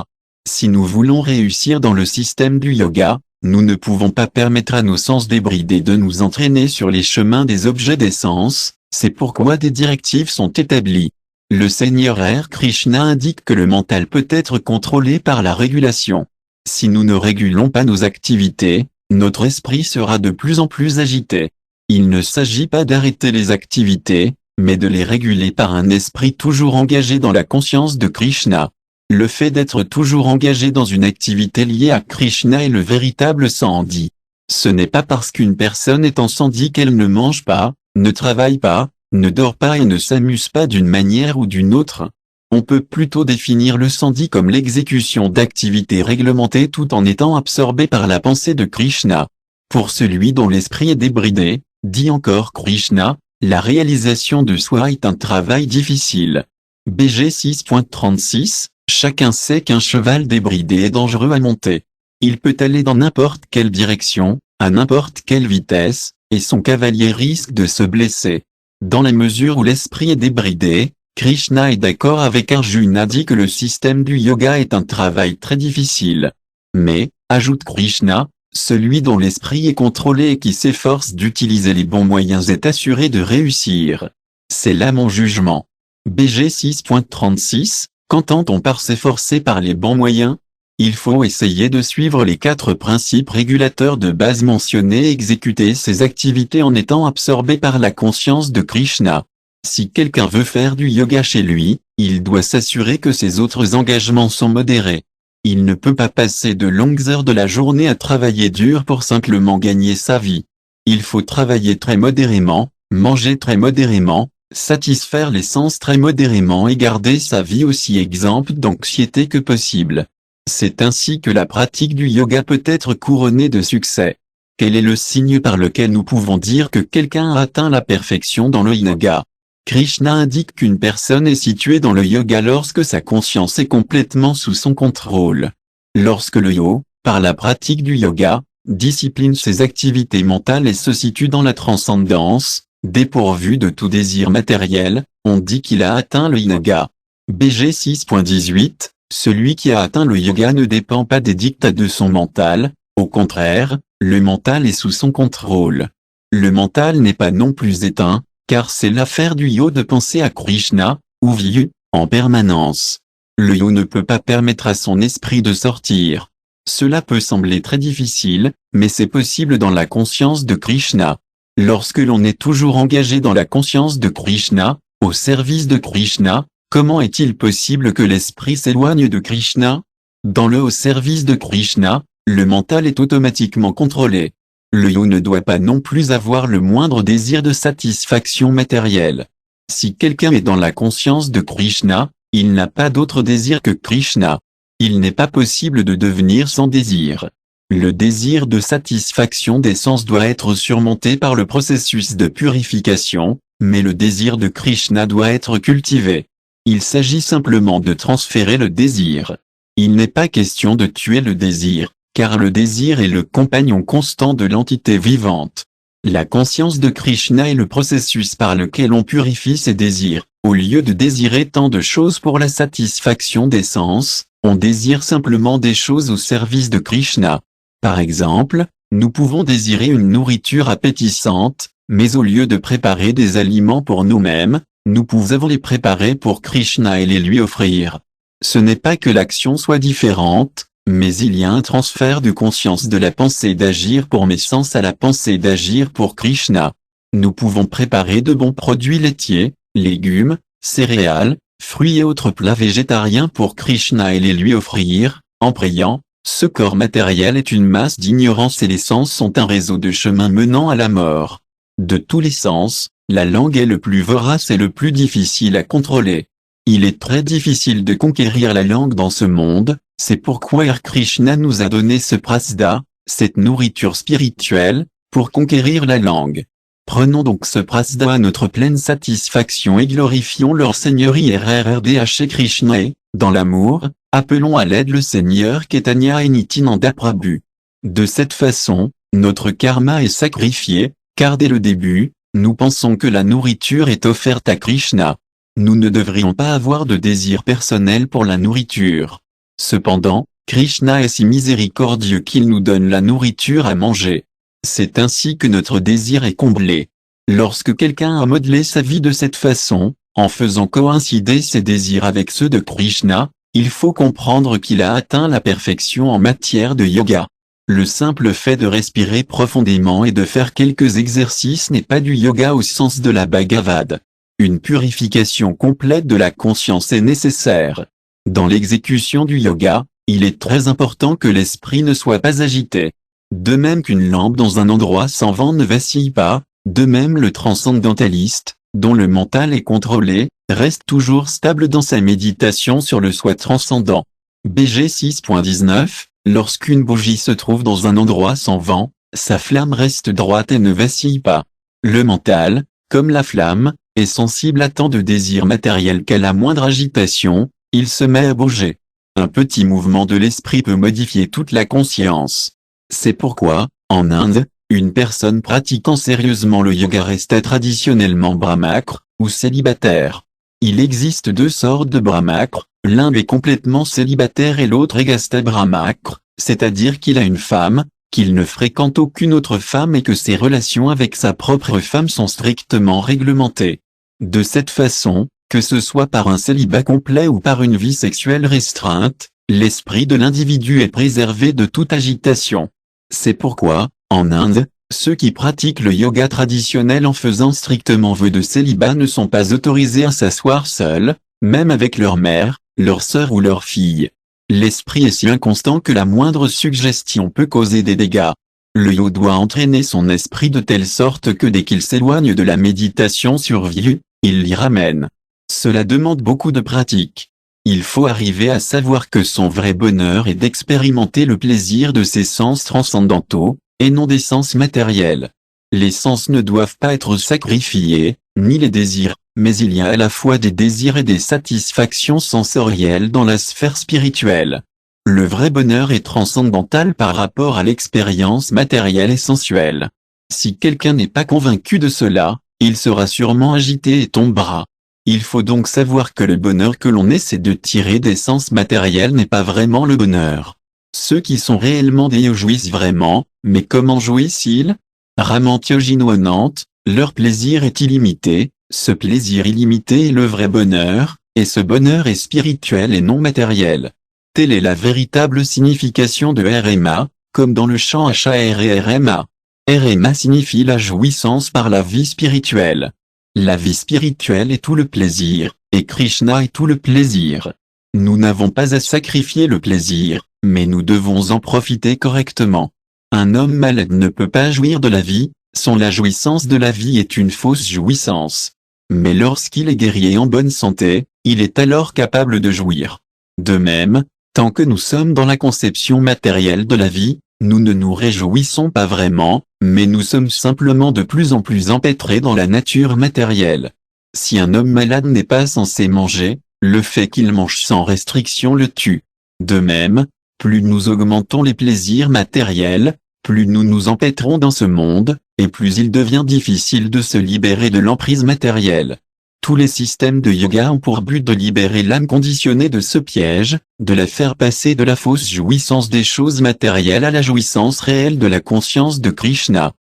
Si nous voulons réussir dans le système du yoga, nous ne pouvons pas permettre à nos sens débridés de nous entraîner sur les chemins des objets des sens, c'est pourquoi des directives sont établies. Le Seigneur R. Krishna indique que le mental peut être contrôlé par la régulation. Si nous ne régulons pas nos activités, notre esprit sera de plus en plus agité. Il ne s'agit pas d'arrêter les activités, mais de les réguler par un esprit toujours engagé dans la conscience de Krishna. Le fait d'être toujours engagé dans une activité liée à Krishna est le véritable sandhi. Ce n'est pas parce qu'une personne est en sandhi qu'elle ne mange pas, ne travaille pas, ne dort pas et ne s'amuse pas d'une manière ou d'une autre. On peut plutôt définir le sandhi comme l'exécution d'activités réglementées tout en étant absorbé par la pensée de Krishna. Pour celui dont l'esprit est débridé, dit encore Krishna, la réalisation de soi est un travail difficile. BG 6.36, chacun sait qu'un cheval débridé est dangereux à monter. Il peut aller dans n'importe quelle direction, à n'importe quelle vitesse, et son cavalier risque de se blesser. Dans la mesure où l'esprit est débridé, Krishna est d'accord avec Arjuna dit que le système du yoga est un travail très difficile. Mais, ajoute Krishna, celui dont l'esprit est contrôlé et qui s'efforce d'utiliser les bons moyens est assuré de réussir. C'est là mon jugement. BG 6.36, qu'entend-on par s'efforcer par les bons moyens? Il faut essayer de suivre les 4 principes régulateurs de base mentionnés et exécuter ces activités en étant absorbé par la conscience de Krishna. Si quelqu'un veut faire du yoga chez lui, il doit s'assurer que ses autres engagements sont modérés. Il ne peut pas passer de longues heures de la journée à travailler dur pour simplement gagner sa vie. Il faut travailler très modérément, manger très modérément, satisfaire les sens très modérément et garder sa vie aussi exempte d'anxiété que possible. C'est ainsi que la pratique du yoga peut être couronnée de succès. Quel est le signe par lequel nous pouvons dire que quelqu'un a atteint la perfection dans le yoga? Krishna indique qu'une personne est située dans le yoga lorsque sa conscience est complètement sous son contrôle. Lorsque le yo, par la pratique du yoga, discipline ses activités mentales et se situe dans la transcendance, dépourvu de tout désir matériel, on dit qu'il a atteint le yoga. BG 6.18, celui qui a atteint le yoga ne dépend pas des dictats de son mental, au contraire, le mental est sous son contrôle. Le mental n'est pas non plus éteint, car c'est l'affaire du yo de penser à Krishna, ou Vyu, en permanence. Le yo ne peut pas permettre à son esprit de sortir. Cela peut sembler très difficile, mais c'est possible dans la conscience de Krishna. Lorsque l'on est toujours engagé dans la conscience de Krishna, au service de Krishna, comment est-il possible que l'esprit s'éloigne de Krishna? Dans le au service de Krishna, le mental est automatiquement contrôlé. Le yo ne doit pas non plus avoir le moindre désir de satisfaction matérielle. Si quelqu'un est dans la conscience de Krishna, il n'a pas d'autre désir que Krishna. Il n'est pas possible de devenir sans désir. Le désir de satisfaction des sens doit être surmonté par le processus de purification, mais le désir de Krishna doit être cultivé. Il s'agit simplement de transférer le désir. Il n'est pas question de tuer le désir, car le désir est le compagnon constant de l'entité vivante. La conscience de Krishna est le processus par lequel on purifie ses désirs. Au lieu de désirer tant de choses pour la satisfaction des sens, on désire simplement des choses au service de Krishna. Par exemple, nous pouvons désirer une nourriture appétissante, mais au lieu de préparer des aliments pour nous-mêmes, nous pouvons les préparer pour Krishna et les lui offrir. Ce n'est pas que l'action soit différente, mais il y a un transfert de conscience de la pensée d'agir pour mes sens à la pensée d'agir pour Krishna. Nous pouvons préparer de bons produits laitiers, légumes, céréales, fruits et autres plats végétariens pour Krishna et les lui offrir, en priant. Ce corps matériel est une masse d'ignorance et les sens sont un réseau de chemins menant à la mort. De tous les sens, la langue est le plus vorace et le plus difficile à contrôler. Il est très difficile de conquérir la langue dans ce monde, c'est pourquoi Krishna nous a donné ce prasada, cette nourriture spirituelle, pour conquérir la langue. Prenons donc ce prasada à notre pleine satisfaction et glorifions leur Seigneurie RRRDH et Krishna et, dans l'amour, appelons à l'aide le Seigneur Chaitanya et Nityananda Prabhu. De cette façon, notre karma est sacrifié, car dès le début, nous pensons que la nourriture est offerte à Krishna. Nous ne devrions pas avoir de désir personnel pour la nourriture. Cependant, Krishna est si miséricordieux qu'il nous donne la nourriture à manger. C'est ainsi que notre désir est comblé. Lorsque quelqu'un a modelé sa vie de cette façon, en faisant coïncider ses désirs avec ceux de Krishna, il faut comprendre qu'il a atteint la perfection en matière de yoga. Le simple fait de respirer profondément et de faire quelques exercices n'est pas du yoga au sens de la Bhagavad. Une purification complète de la conscience est nécessaire. Dans l'exécution du yoga, il est très important que l'esprit ne soit pas agité. De même qu'une lampe dans un endroit sans vent ne vacille pas, de même le transcendentaliste, dont le mental est contrôlé, reste toujours stable dans sa méditation sur le soi transcendant. BG 6.19, lorsqu'une bougie se trouve dans un endroit sans vent, sa flamme reste droite et ne vacille pas. Le mental, comme la flamme, est sensible à tant de désirs matériels qu'à la moindre agitation, il se met à bouger. Un petit mouvement de l'esprit peut modifier toute la conscience. C'est pourquoi, en Inde, une personne pratiquant sérieusement le yoga restait traditionnellement brahmacre, ou célibataire. Il existe deux sortes de brahmacres, l'un est complètement célibataire et l'autre est gasta brahmacre, c'est-à-dire qu'il a une femme, qu'il ne fréquente aucune autre femme et que ses relations avec sa propre femme sont strictement réglementées. De cette façon, que ce soit par un célibat complet ou par une vie sexuelle restreinte, l'esprit de l'individu est préservé de toute agitation. C'est pourquoi, en Inde, ceux qui pratiquent le yoga traditionnel en faisant strictement vœu de célibat ne sont pas autorisés à s'asseoir seuls, même avec leur mère, leur sœur ou leur fille. L'esprit est si inconstant que la moindre suggestion peut causer des dégâts. Le yoga doit entraîner son esprit de telle sorte que dès qu'il s'éloigne de la méditation sur vue, il l'y ramène. Cela demande beaucoup de pratique. Il faut arriver à savoir que son vrai bonheur est d'expérimenter le plaisir de ses sens transcendantaux, et non des sens matériels. Les sens ne doivent pas être sacrifiés, ni les désirs, mais il y a à la fois des désirs et des satisfactions sensorielles dans la sphère spirituelle. Le vrai bonheur est transcendantal par rapport à l'expérience matérielle et sensuelle. Si quelqu'un n'est pas convaincu de cela, il sera sûrement agité et tombera. Il faut donc savoir que le bonheur que l'on essaie de tirer des sens matériels n'est pas vraiment le bonheur. Ceux qui sont réellement des jouissent vraiment, mais comment jouissent-ils? Ramantyoginwanant, leur plaisir est illimité, ce plaisir illimité est le vrai bonheur, et ce bonheur est spirituel et non matériel. Telle est la véritable signification de RMA, comme dans le chant HARERMA. RMA signifie la jouissance par la vie spirituelle. La vie spirituelle est tout le plaisir, et Krishna est tout le plaisir. Nous n'avons pas à sacrifier le plaisir, mais nous devons en profiter correctement. Un homme malade ne peut pas jouir de la vie, la jouissance de la vie est une fausse jouissance. Mais lorsqu'il est guéri et en bonne santé, il est alors capable de jouir. De même, tant que nous sommes dans la conception matérielle de la vie, nous ne nous réjouissons pas vraiment, mais nous sommes simplement de plus en plus empêtrés dans la nature matérielle. Si un homme malade n'est pas censé manger, le fait qu'il mange sans restriction le tue. De même, plus nous augmentons les plaisirs matériels, plus nous nous empêtrons dans ce monde, et plus il devient difficile de se libérer de l'emprise matérielle. Tous les systèmes de yoga ont pour but de libérer l'âme conditionnée de ce piège, de la faire passer de la fausse jouissance des choses matérielles à la jouissance réelle de la conscience de Krishna.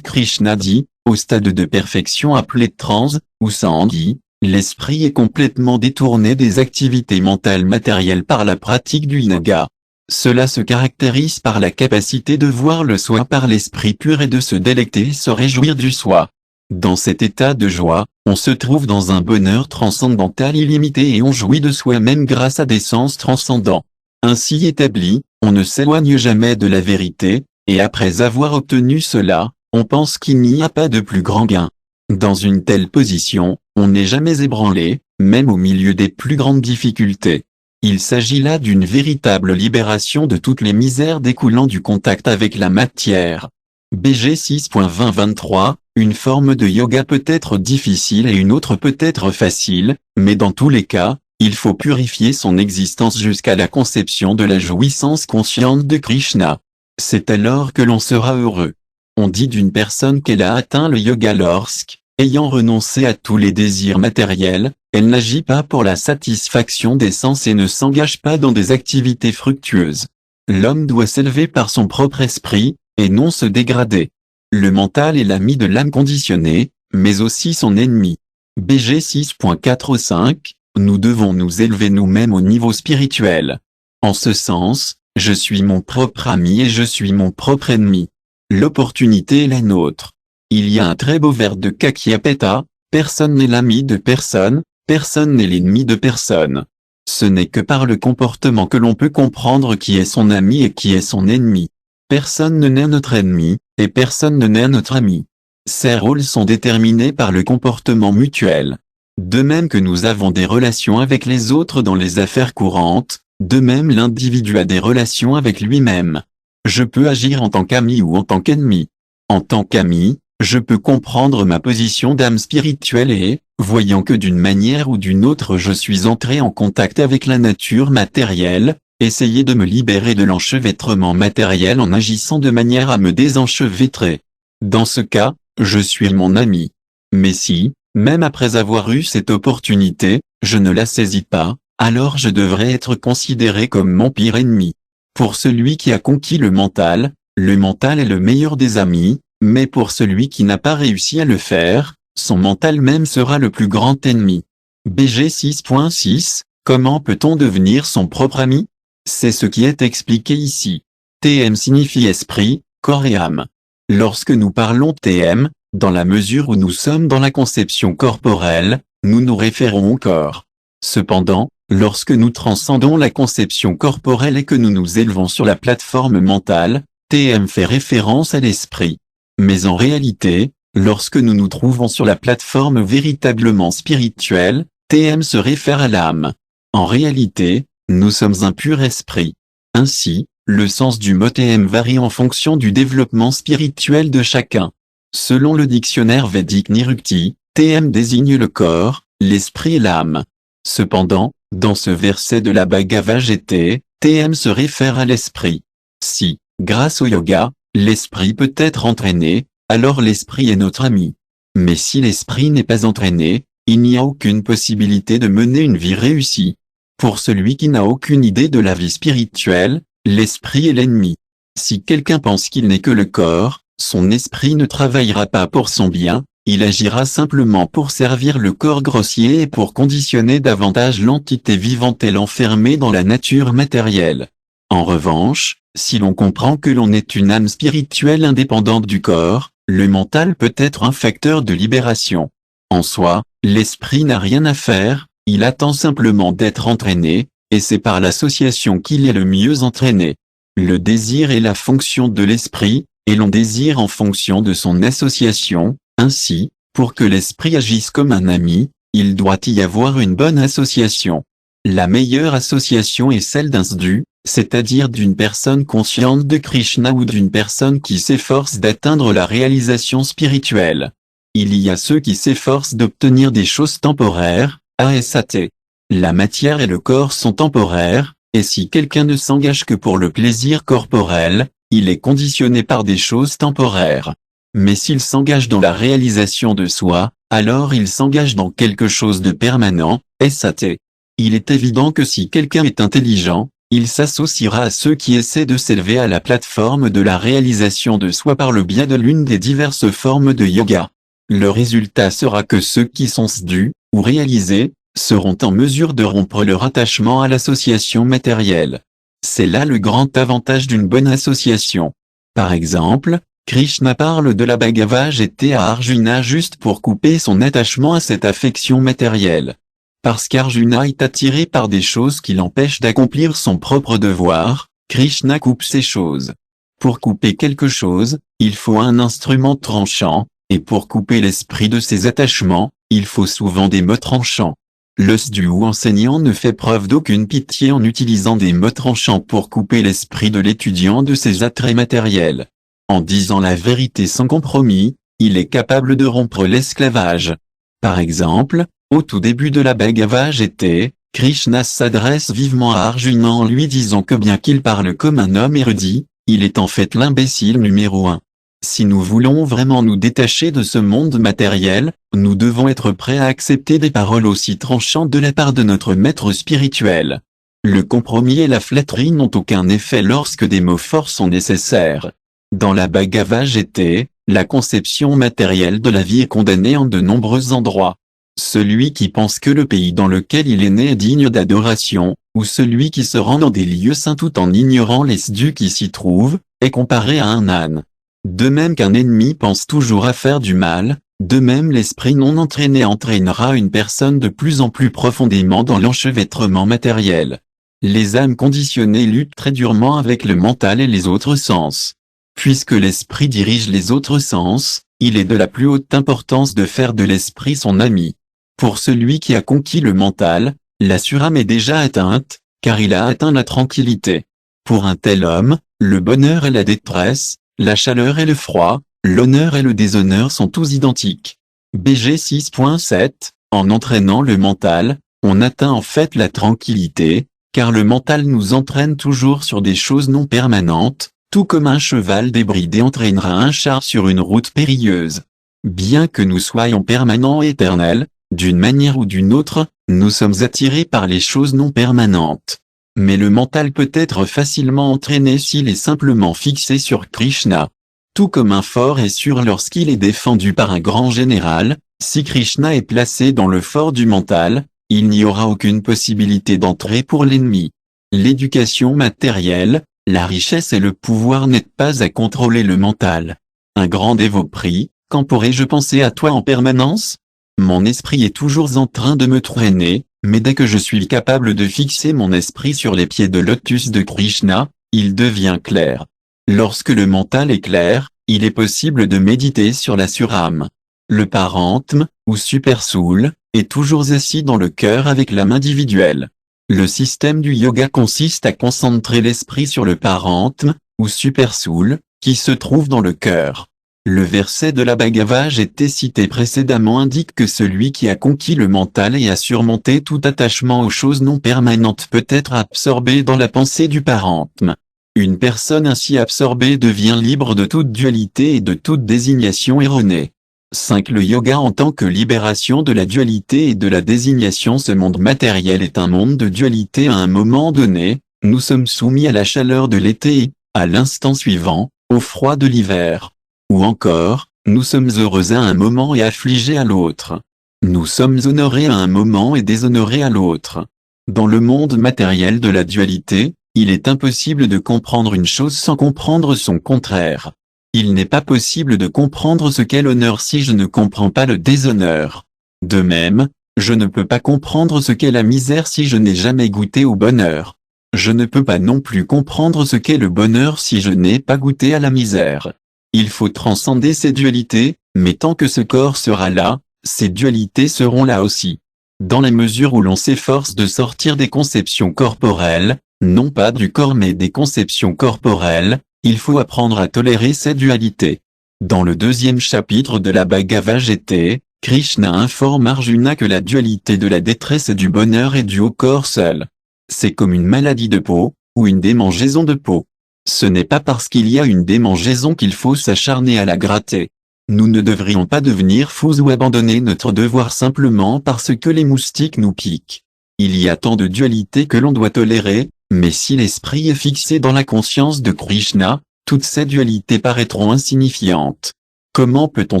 Krishna dit, au stade de perfection appelé transe, ou sandhi, l'esprit est complètement détourné des activités mentales matérielles par la pratique du yoga. Cela se caractérise par la capacité de voir le soi par l'esprit pur et de se délecter et se réjouir du soi. Dans cet état de joie, on se trouve dans un bonheur transcendantal illimité et on jouit de soi-même grâce à des sens transcendants. Ainsi établi, on ne s'éloigne jamais de la vérité, et après avoir obtenu cela, on pense qu'il n'y a pas de plus grand gain. Dans une telle position, on n'est jamais ébranlé, même au milieu des plus grandes difficultés. Il s'agit là d'une véritable libération de toutes les misères découlant du contact avec la matière. BG 6.20-23, une forme de yoga peut être difficile et une autre peut être facile, mais dans tous les cas, il faut purifier son existence jusqu'à la conception de la jouissance consciente de Krishna. C'est alors que l'on sera heureux. On dit d'une personne qu'elle a atteint le yoga lorsque, ayant renoncé à tous les désirs matériels, elle n'agit pas pour la satisfaction des sens et ne s'engage pas dans des activités fructueuses. L'homme doit s'élever par son propre esprit, et non se dégrader. Le mental est l'ami de l'âme conditionnée, mais aussi son ennemi. BG 6.4-5, nous devons nous élever nous-mêmes au niveau spirituel. En ce sens, je suis mon propre ami et je suis mon propre ennemi. L'opportunité est la nôtre. Il y a un très beau vers de Kakyapeta, personne n'est l'ami de personne, personne n'est l'ennemi de personne. Ce n'est que par le comportement que l'on peut comprendre qui est son ami et qui est son ennemi. Personne ne n'est notre ennemi, et personne ne n'est notre ami. Ces rôles sont déterminés par le comportement mutuel. De même que nous avons des relations avec les autres dans les affaires courantes, de même l'individu a des relations avec lui-même. Je peux agir en tant qu'ami ou en tant qu'ennemi. En tant qu'ami, je peux comprendre ma position d'âme spirituelle et, voyant que d'une manière ou d'une autre je suis entré en contact avec la nature matérielle, essayer de me libérer de l'enchevêtrement matériel en agissant de manière à me désenchevêtrer. Dans ce cas, je suis mon ami. Mais si, même après avoir eu cette opportunité, je ne la saisis pas, alors je devrais être considéré comme mon pire ennemi. Pour celui qui a conquis le mental est le meilleur des amis, mais pour celui qui n'a pas réussi à le faire, son mental même sera le plus grand ennemi. BG 6.6, comment peut-on devenir son propre ami? C'est ce qui est expliqué ici. TM signifie esprit, corps et âme. Lorsque nous parlons TM, dans la mesure où nous sommes dans la conception corporelle, nous nous référons au corps. Cependant, lorsque nous transcendons la conception corporelle et que nous nous élevons sur la plateforme mentale, TM fait référence à l'esprit. Mais en réalité, lorsque nous nous trouvons sur la plateforme véritablement spirituelle, TM se réfère à l'âme. En réalité, nous sommes un pur esprit. Ainsi, le sens du mot TM varie en fonction du développement spirituel de chacun. Selon le dictionnaire védique Nirukti, TM désigne le corps, l'esprit et l'âme. Cependant, dans ce verset de la Bhagavad Gita, TM se réfère à l'esprit. Si, grâce au yoga, l'esprit peut être entraîné, alors l'esprit est notre ami. Mais si l'esprit n'est pas entraîné, il n'y a aucune possibilité de mener une vie réussie. Pour celui qui n'a aucune idée de la vie spirituelle, l'esprit est l'ennemi. Si quelqu'un pense qu'il n'est que le corps, son esprit ne travaillera pas pour son bien, il agira simplement pour servir le corps grossier et pour conditionner davantage l'entité vivante et l'enfermer dans la nature matérielle. En revanche, si l'on comprend que l'on est une âme spirituelle indépendante du corps, le mental peut être un facteur de libération. En soi, l'esprit n'a rien à faire, il attend simplement d'être entraîné, et c'est par l'association qu'il est le mieux entraîné. Le désir est la fonction de l'esprit, et l'on désire en fonction de son association. Ainsi, pour que l'esprit agisse comme un ami, il doit y avoir une bonne association. La meilleure association est celle d'un sadhu, c'est-à-dire d'une personne consciente de Krishna ou d'une personne qui s'efforce d'atteindre la réalisation spirituelle. Il y a ceux qui s'efforcent d'obtenir des choses temporaires, ASAT. La matière et le corps sont temporaires, et si quelqu'un ne s'engage que pour le plaisir corporel, il est conditionné par des choses temporaires. Mais s'il s'engage dans la réalisation de soi, alors il s'engage dans quelque chose de permanent, SAT. Il est évident que si quelqu'un est intelligent, il s'associera à ceux qui essaient de s'élever à la plateforme de la réalisation de soi par le biais de l'une des diverses formes de yoga. Le résultat sera que ceux qui sont sadhus, ou réalisés, seront en mesure de rompre leur attachement à l'association matérielle. C'est là le grand avantage d'une bonne association. Par exemple, Krishna parle de la Bhagavad Gita à Arjuna juste pour couper son attachement à cette affection matérielle. Parce qu'Arjuna est attiré par des choses qui l'empêchent d'accomplir son propre devoir, Krishna coupe ces choses. Pour couper quelque chose, il faut un instrument tranchant, et pour couper l'esprit de ses attachements, il faut souvent des mots tranchants. Le sadhu ou enseignant ne fait preuve d'aucune pitié en utilisant des mots tranchants pour couper l'esprit de l'étudiant de ses attraits matériels. En disant la vérité sans compromis, il est capable de rompre l'esclavage. Par exemple, au tout début de la Bhagavad Gita, Krishna s'adresse vivement à Arjuna en lui disant que bien qu'il parle comme un homme érudit, il est en fait l'imbécile numéro 1. Si nous voulons vraiment nous détacher de ce monde matériel, nous devons être prêts à accepter des paroles aussi tranchantes de la part de notre maître spirituel. Le compromis et la flatterie n'ont aucun effet lorsque des mots forts sont nécessaires. Dans la Bhagavad Gita, la conception matérielle de la vie est condamnée en de nombreux endroits. Celui qui pense que le pays dans lequel il est né est digne d'adoration, ou celui qui se rend dans des lieux saints tout en ignorant les sadhus qui s'y trouvent, est comparé à un âne. De même qu'un ennemi pense toujours à faire du mal, de même l'esprit non entraîné entraînera une personne de plus en plus profondément dans l'enchevêtrement matériel. Les âmes conditionnées luttent très durement avec le mental et les autres sens. Puisque l'esprit dirige les autres sens, il est de la plus haute importance de faire de l'esprit son ami. Pour celui qui a conquis le mental, la surâme est déjà atteinte, car il a atteint la tranquillité. Pour un tel homme, le bonheur et la détresse, la chaleur et le froid, l'honneur et le déshonneur sont tous identiques. BG 6.7, en entraînant le mental, on atteint en fait la tranquillité, car le mental nous entraîne toujours sur des choses non permanentes, tout comme un cheval débridé entraînera un char sur une route périlleuse. Bien que nous soyons permanents et éternels, d'une manière ou d'une autre, nous sommes attirés par les choses non permanentes. Mais le mental peut être facilement entraîné s'il est simplement fixé sur Krishna. Tout comme un fort est sûr lorsqu'il est défendu par un grand général, si Krishna est placé dans le fort du mental, il n'y aura aucune possibilité d'entrer pour l'ennemi. L'éducation matérielle, la richesse et le pouvoir n'aident pas à contrôler le mental. Un grand dévot prie, quand pourrais-je penser à toi en permanence? Mon esprit est toujours en train de me traîner, mais dès que je suis capable de fixer mon esprit sur les pieds de lotus de Krishna, il devient clair. Lorsque le mental est clair, il est possible de méditer sur la surâme. Le parentme, ou super soul, est toujours assis dans le cœur avec l'âme individuelle. Le système du yoga consiste à concentrer l'esprit sur le parentme, ou super soul, qui se trouve dans le cœur. Le verset de la Bhagavad Gita cité précédemment indique que celui qui a conquis le mental et a surmonté tout attachement aux choses non permanentes peut être absorbé dans la pensée du parentme. Une personne ainsi absorbée devient libre de toute dualité et de toute désignation erronée. 5. Le yoga en tant que libération de la dualité et de la désignation. Ce monde matériel est un monde de dualité à un moment donné, nous sommes soumis à la chaleur de l'été, à l'instant suivant, au froid de l'hiver. Ou encore, nous sommes heureux à un moment et affligés à l'autre. Nous sommes honorés à un moment et déshonorés à l'autre. Dans le monde matériel de la dualité, Il est impossible de comprendre une chose sans comprendre son contraire. Il n'est pas possible de comprendre ce qu'est l'honneur si je ne comprends pas le déshonneur. De même, je ne peux pas comprendre ce qu'est la misère si je n'ai jamais goûté au bonheur. Je ne peux pas non plus comprendre ce qu'est le bonheur si je n'ai pas goûté à la misère. Il faut transcender ces dualités, mais tant que ce corps sera là, ces dualités seront là aussi. Dans la mesure où l'on s'efforce de sortir des conceptions corporelles, non pas du corps mais des conceptions corporelles, il faut apprendre à tolérer ces dualités. Dans le 2e chapitre de la Bhagavad Gita, Krishna informe Arjuna que la dualité de la détresse et du bonheur est due au corps seul. C'est comme une maladie de peau, ou une démangeaison de peau. Ce n'est pas parce qu'il y a une démangeaison qu'il faut s'acharner à la gratter. Nous ne devrions pas devenir fous ou abandonner notre devoir simplement parce que les moustiques nous piquent. Il y a tant de dualités que l'on doit tolérer, mais si l'esprit est fixé dans la conscience de Krishna, toutes ces dualités paraîtront insignifiantes. Comment peut-on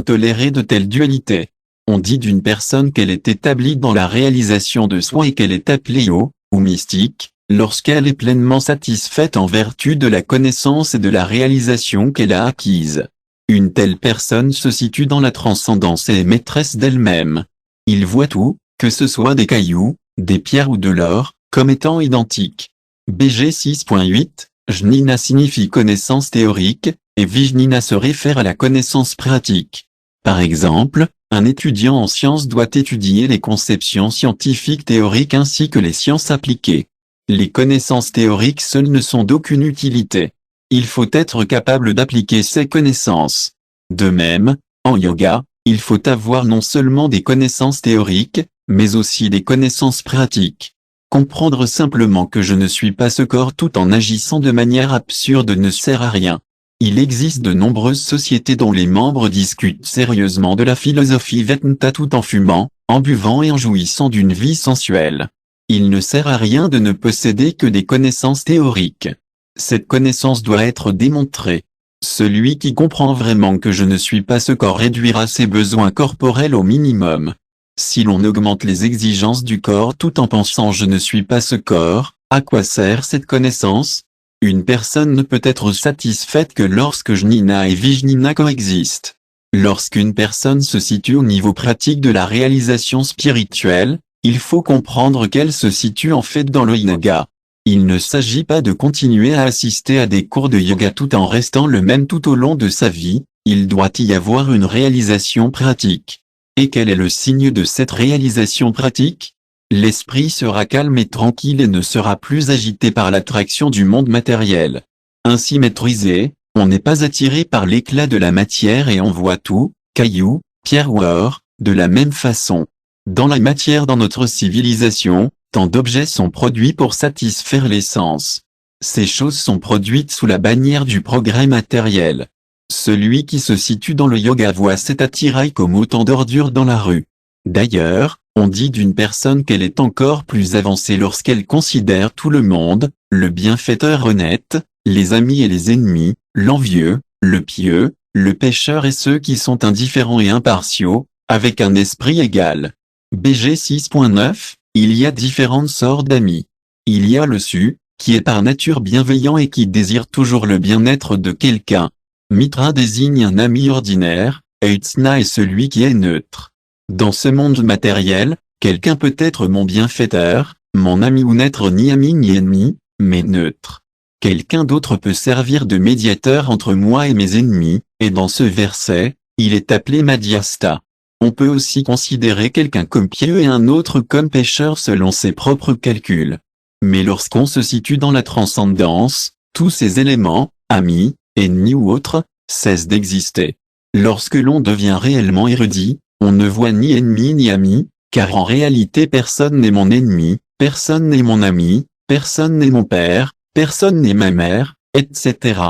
tolérer de telles dualités? On dit d'une personne qu'elle est établie dans la réalisation de soi et qu'elle est appelée yogi, ou mystique, lorsqu'elle est pleinement satisfaite en vertu de la connaissance et de la réalisation qu'elle a acquise. Une telle personne se situe dans la transcendance et est maîtresse d'elle-même. Il voit tout, que ce soit des cailloux, des pierres ou de l'or, comme étant identiques. BG 6.8, Jnana signifie connaissance théorique, et Vijnana se réfère à la connaissance pratique. Par exemple, un étudiant en sciences doit étudier les conceptions scientifiques théoriques ainsi que les sciences appliquées. Les connaissances théoriques seules ne sont d'aucune utilité. Il faut être capable d'appliquer ces connaissances. De même, en yoga, il faut avoir non seulement des connaissances théoriques, mais aussi des connaissances pratiques. Comprendre simplement que je ne suis pas ce corps tout en agissant de manière absurde ne sert à rien. Il existe de nombreuses sociétés dont les membres discutent sérieusement de la philosophie Vedanta tout en fumant, en buvant et en jouissant d'une vie sensuelle. Il ne sert à rien de ne posséder que des connaissances théoriques. Cette connaissance doit être démontrée. Celui qui comprend vraiment que je ne suis pas ce corps réduira ses besoins corporels au minimum. Si l'on augmente les exigences du corps tout en pensant je ne suis pas ce corps, à quoi sert cette connaissance? Une personne ne peut être satisfaite que lorsque Jnana et Vijnana coexistent. Lorsqu'une personne se situe au niveau pratique de la réalisation spirituelle, il faut comprendre qu'elle se situe en fait dans le yoga. Il ne s'agit pas de continuer à assister à des cours de yoga tout en restant le même tout au long de sa vie, il doit y avoir une réalisation pratique. Et quel est le signe de cette réalisation pratique? L'esprit sera calme et tranquille et ne sera plus agité par l'attraction du monde matériel. Ainsi maîtrisé, on n'est pas attiré par l'éclat de la matière et on voit tout, cailloux, pierre ou or, de la même façon. Dans la matière dans notre civilisation, tant d'objets sont produits pour satisfaire les sens. Ces choses sont produites sous la bannière du progrès matériel. Celui qui se situe dans le yoga voit cet attirail comme autant d'ordures dans la rue. D'ailleurs, on dit d'une personne qu'elle est encore plus avancée lorsqu'elle considère tout le monde, le bienfaiteur honnête, les amis et les ennemis, l'envieux, le pieux, le pécheur et ceux qui sont indifférents et impartiaux, avec un esprit égal. BG 6.9, il y a différentes sortes d'amis. Il y a le su, qui est par nature bienveillant et qui désire toujours le bien-être de quelqu'un. Mitra désigne un ami ordinaire, et Utsna est celui qui est neutre. Dans ce monde matériel, quelqu'un peut être mon bienfaiteur, mon ami ou n'être ni ami ni ennemi, mais neutre. Quelqu'un d'autre peut servir de médiateur entre moi et mes ennemis, et dans ce verset, il est appelé Madhyasta. On peut aussi considérer quelqu'un comme pieux et un autre comme pécheur selon ses propres calculs. Mais lorsqu'on se situe dans la transcendance, tous ces éléments, amis, ennemis ou autres, cessent d'exister. Lorsque l'on devient réellement érudit, on ne voit ni ennemi ni ami, car en réalité personne n'est mon ennemi, personne n'est mon ami, personne n'est mon père, personne n'est ma mère, etc.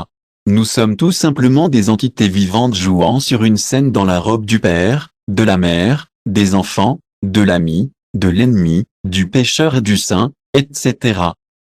Nous sommes tout simplement des entités vivantes jouant sur une scène dans la robe du père, de la mère, des enfants, de l'ami, de l'ennemi, du pécheur et du saint, etc.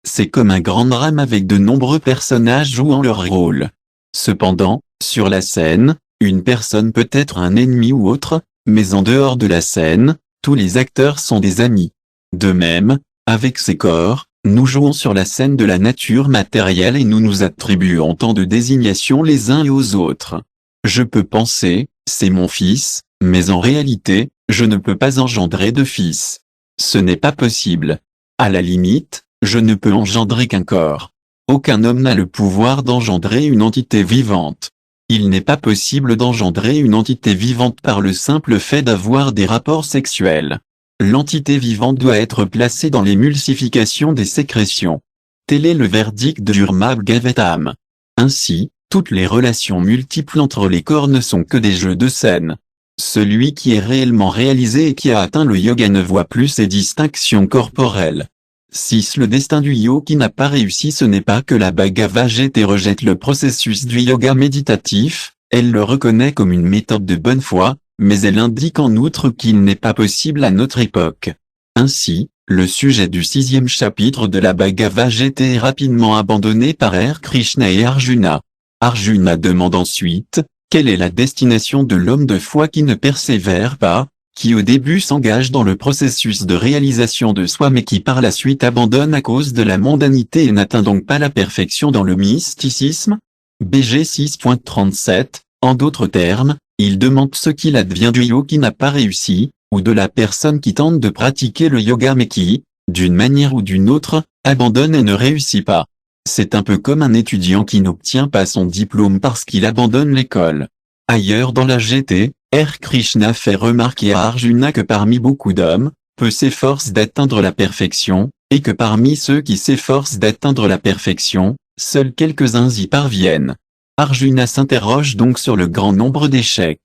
C'est comme un grand drame avec de nombreux personnages jouant leur rôle. Cependant, sur la scène, une personne peut être un ennemi ou autre, mais en dehors de la scène, tous les acteurs sont des amis. De même, avec ces corps, Nous jouons sur la scène de la nature matérielle et nous nous attribuons tant de désignations les uns et aux autres. Je peux penser, c'est mon fils, mais en réalité, je ne peux pas engendrer de fils. Ce n'est pas possible. À la limite, je ne peux engendrer qu'un corps. Aucun homme n'a le pouvoir d'engendrer une entité vivante. Il n'est pas possible d'engendrer une entité vivante par le simple fait d'avoir des rapports sexuels. L'entité vivante doit être placée dans l'émulsification des sécrétions. Tel est le verdict de Durmabhagavatam. Ainsi, toutes les relations multiples entre les corps ne sont que des jeux de scène. Celui qui est réellement réalisé et qui a atteint le yoga ne voit plus ces distinctions corporelles. Si le destin du yogi n'a pas réussi, ce n'est pas que la Bhagavad Gita rejette le processus du yoga méditatif, elle le reconnaît comme une méthode de bonne foi, mais elle indique en outre qu'il n'est pas possible à notre époque. Ainsi, le sujet du 6e chapitre de la Bhagavad Gita est rapidement abandonné par R. Krishna et Arjuna. Arjuna demande ensuite, quelle est la destination de l'homme de foi qui ne persévère pas, qui au début s'engage dans le processus de réalisation de soi mais qui par la suite abandonne à cause de la mondanité et n'atteint donc pas la perfection dans le mysticisme? BG 6.37, en d'autres termes, il demande ce qu'il advient du yogi qui n'a pas réussi, ou de la personne qui tente de pratiquer le yoga mais qui, d'une manière ou d'une autre, abandonne et ne réussit pas. C'est un peu comme un étudiant qui n'obtient pas son diplôme parce qu'il abandonne l'école. Ailleurs dans la GT, R. Krishna fait remarquer à Arjuna que parmi beaucoup d'hommes, peu s'efforcent d'atteindre la perfection, et que parmi ceux qui s'efforcent d'atteindre la perfection, seuls quelques-uns y parviennent. Arjuna s'interroge donc sur le grand nombre d'échecs.